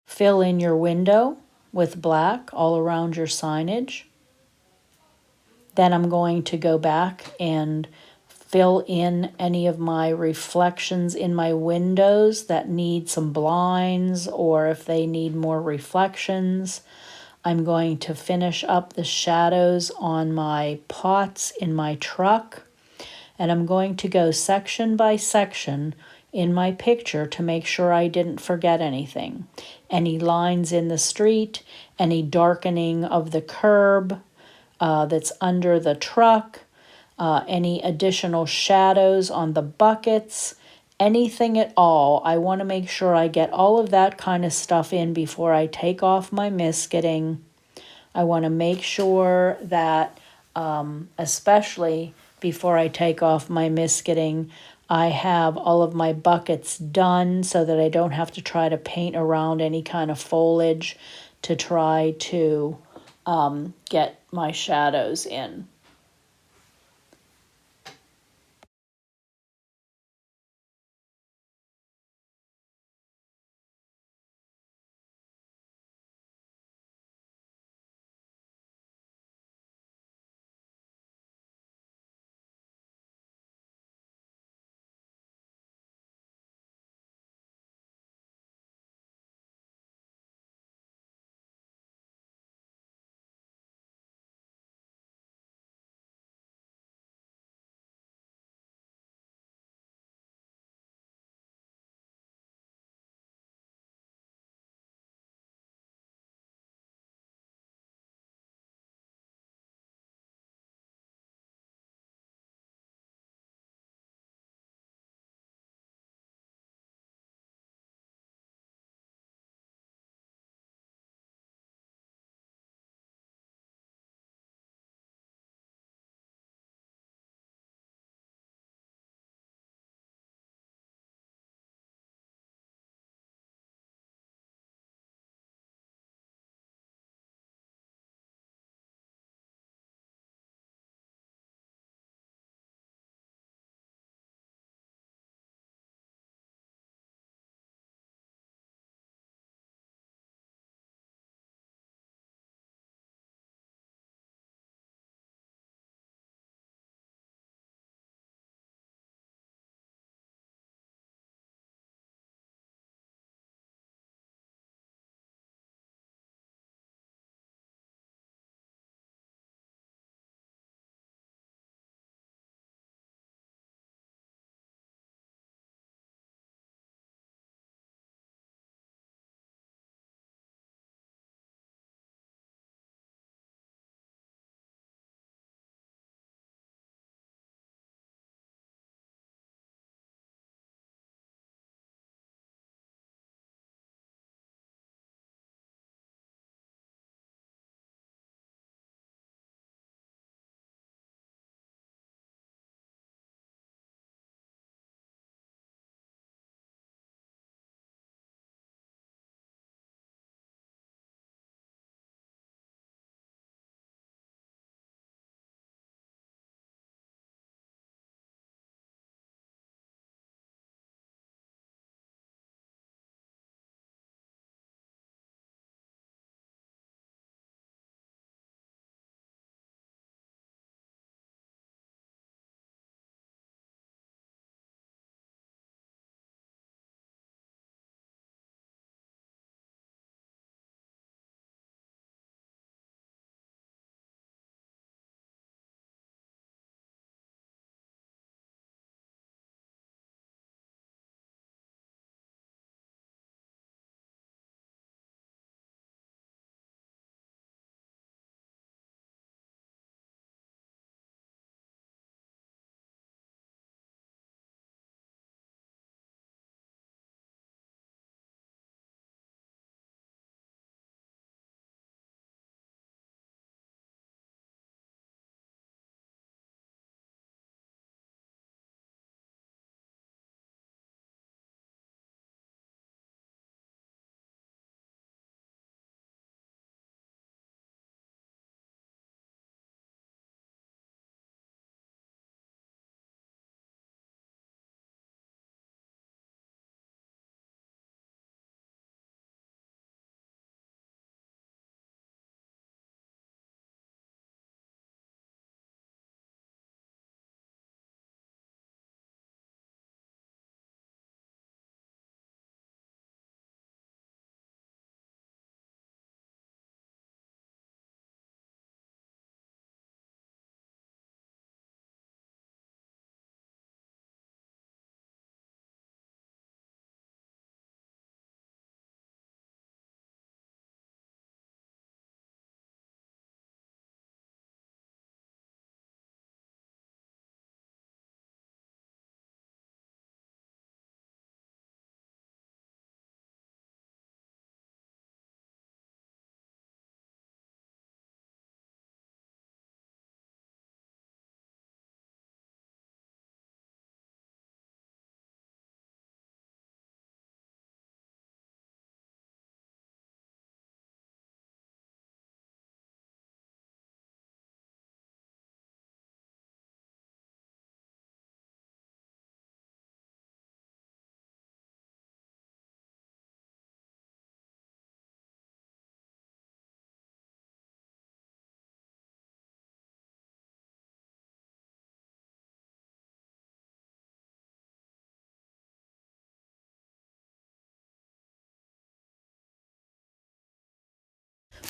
Fill in your window with black all around your signage. Then I'm going to go back and fill in any of my reflections in my windows that need some blinds or if they need more reflections. I'm going to finish up the shadows on my pots in my truck. And I'm going to go section by section in my picture to make sure I didn't forget anything. Any lines in the street, any darkening of the curb, that's under the truck, any additional shadows on the buckets, anything at all. I want to make sure I get all of that kind of stuff in before I take off my misketing. I want to make sure that, especially before I take off my misketing, I have all of my buckets done so that I don't have to try to paint around any kind of foliage to try to get my shadows in.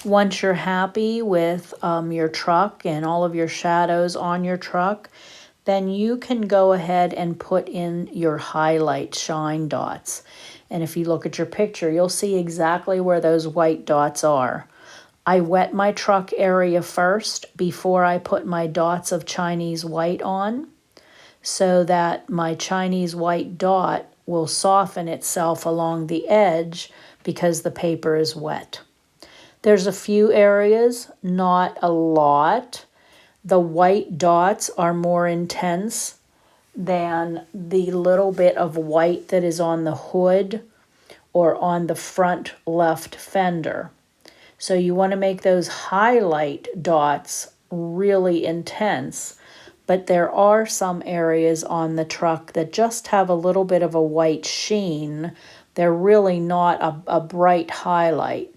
Once you're happy with your truck and all of your shadows on your truck, then you can go ahead and put in your highlight shine dots. And if you look at your picture, you'll see exactly where those white dots are. I wet my truck area first before I put my dots of Chinese white on, so that my Chinese white dot will soften itself along the edge because the paper is wet. There's a few areas, not a lot. The white dots are more intense than the little bit of white that is on the hood or on the front left fender. So you want to make those highlight dots really intense, but there are some areas on the truck that just have a little bit of a white sheen. They're really not a bright highlight.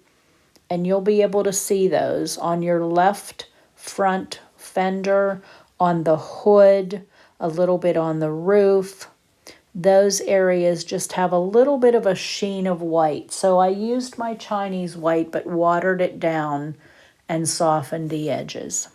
And you'll be able to see those on your left front fender, on the hood, a little bit on the roof. Those areas just have a little bit of a sheen of white. So I used my Chinese white but watered it down and softened the edges.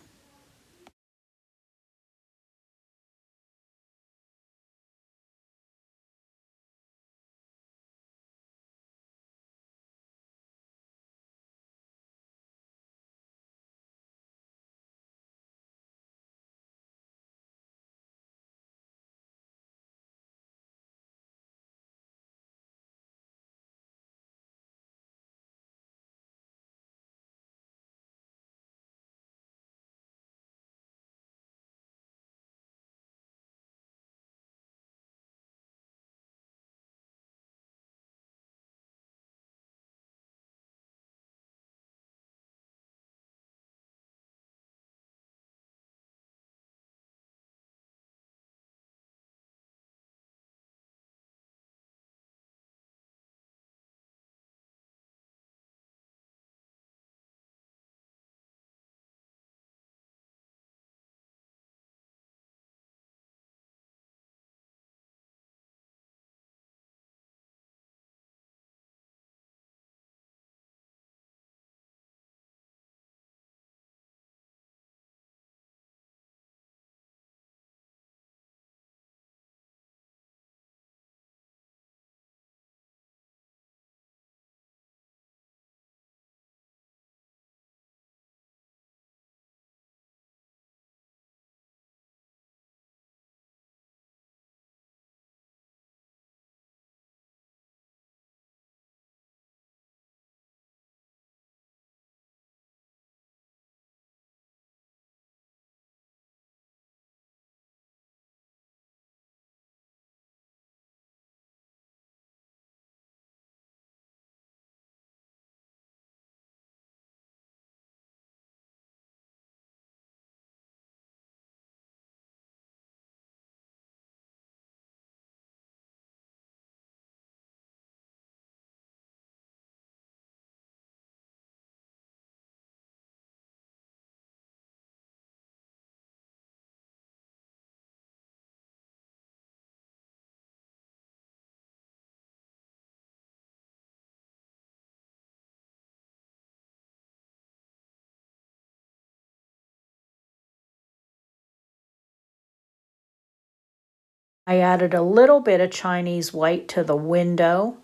I added a little bit of Chinese white to the window,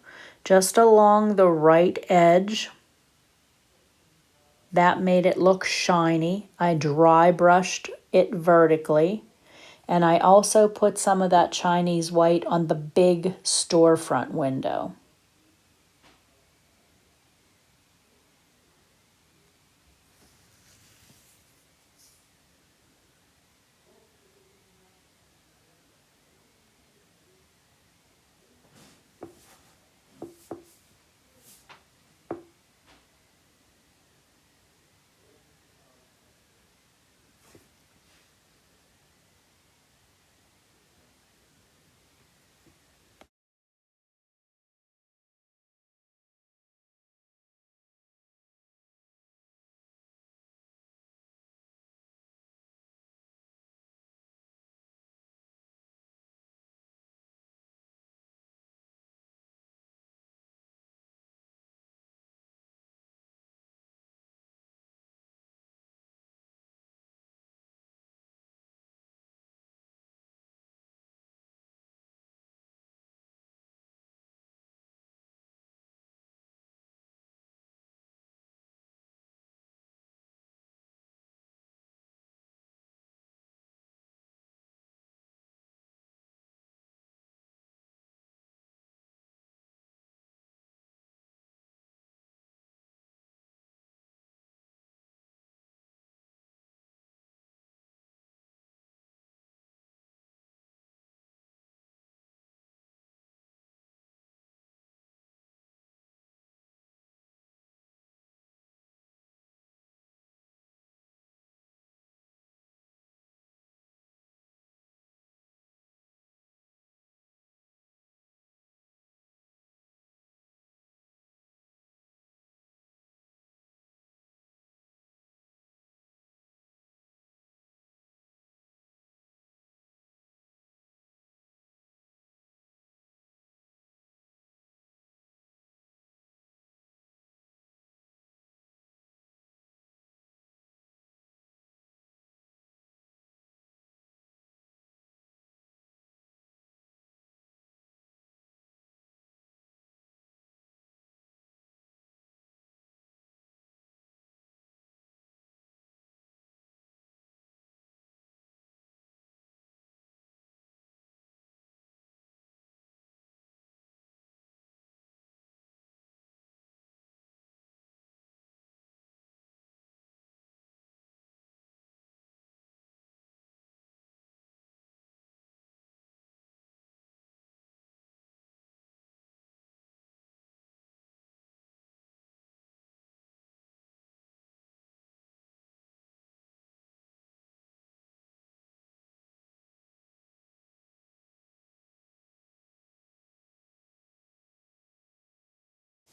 just along the right edge. That made it look shiny. I dry brushed it vertically. And I also put some of that Chinese white on the big storefront window.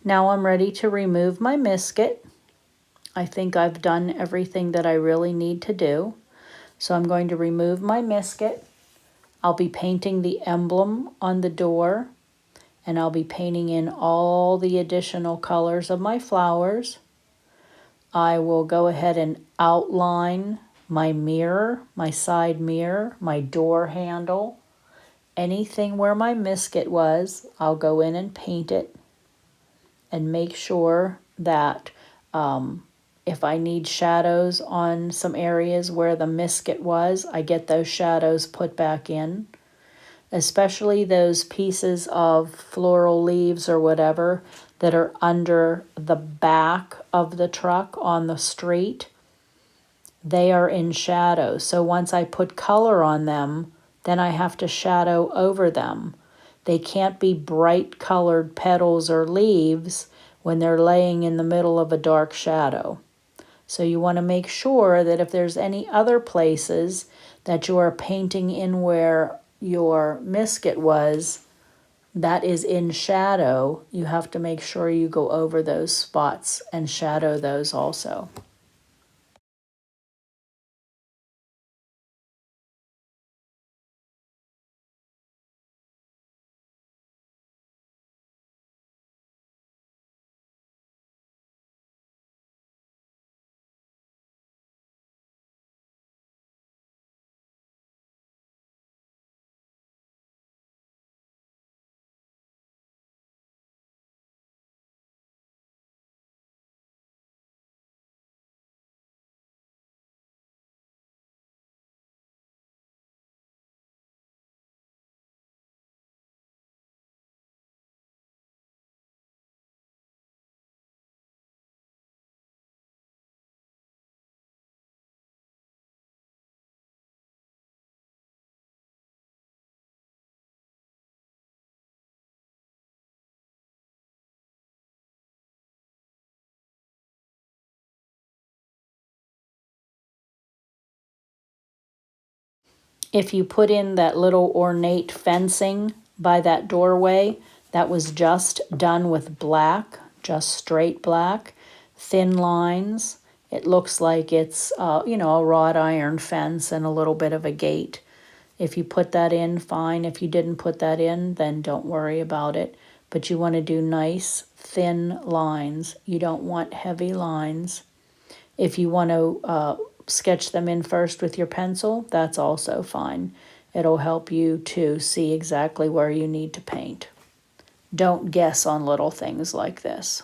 Now I'm ready to remove my misket. I think I've done everything that I really need to do. So I'm going to remove my misket. I'll be painting the emblem on the door, and I'll be painting in all the additional colors of my flowers. I will go ahead and outline my mirror, my side mirror, my door handle, anything where my misket was, I'll go in and paint it and make sure that if I need shadows on some areas where the misket was, I get those shadows put back in, especially those pieces of floral leaves or whatever that are under the back of the truck on the street. They are in shadow. So once I put color on them, then I have to shadow over them. They can't be bright colored petals or leaves when they're laying in the middle of a dark shadow. So you want to make sure that if there's any other places that you are painting in where your misket was, that is in shadow, you have to make sure you go over those spots and shadow those also. If you put in that little ornate fencing by that doorway, that was just done with black, just straight black, thin lines. It looks like it's, a wrought iron fence and a little bit of a gate. If you put that in, fine. If you didn't put that in, then don't worry about it. But you want to do nice, thin lines. You don't want heavy lines. If you want to sketch them in first with your pencil, that's also fine. It'll help you to see exactly where you need to paint. Don't guess on little things like this.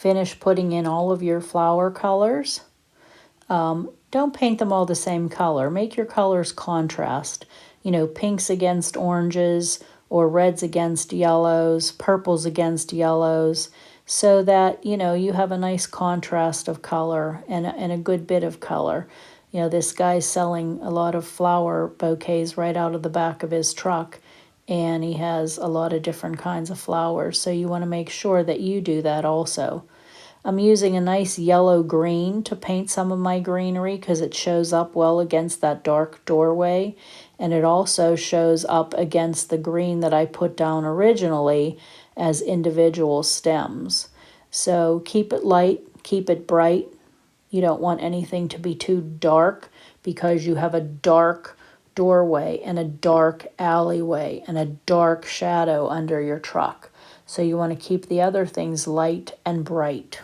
finish putting in all of your flower colors, don't paint them all the same color. Make your colors contrast. You know, pinks against oranges, or reds against yellows, purples against yellows, so that, you know, you have a nice contrast of color and a good bit of color. You know, this guy's selling a lot of flower bouquets right out of the back of his truck, and he has a lot of different kinds of flowers, so you want to make sure that you do that also. I'm using a nice yellow green to paint some of my greenery because it shows up well against that dark doorway, and it also shows up against the green that I put down originally as individual stems. So keep it light, keep it bright. You don't want anything to be too dark because you have a dark doorway and a dark alleyway and a dark shadow under your truck. So you want to keep the other things light and bright.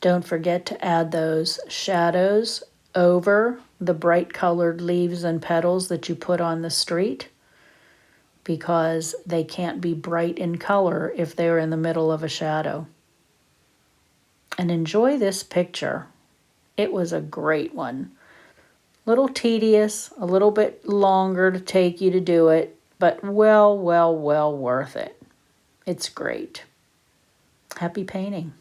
Don't forget to add those shadows over the bright colored leaves and petals that you put on the street, because they can't be bright in color if they're in the middle of a shadow. And enjoy this picture. It was a great one. Little tedious, a little bit longer to take you to do it, but well worth it. It's great. Happy painting.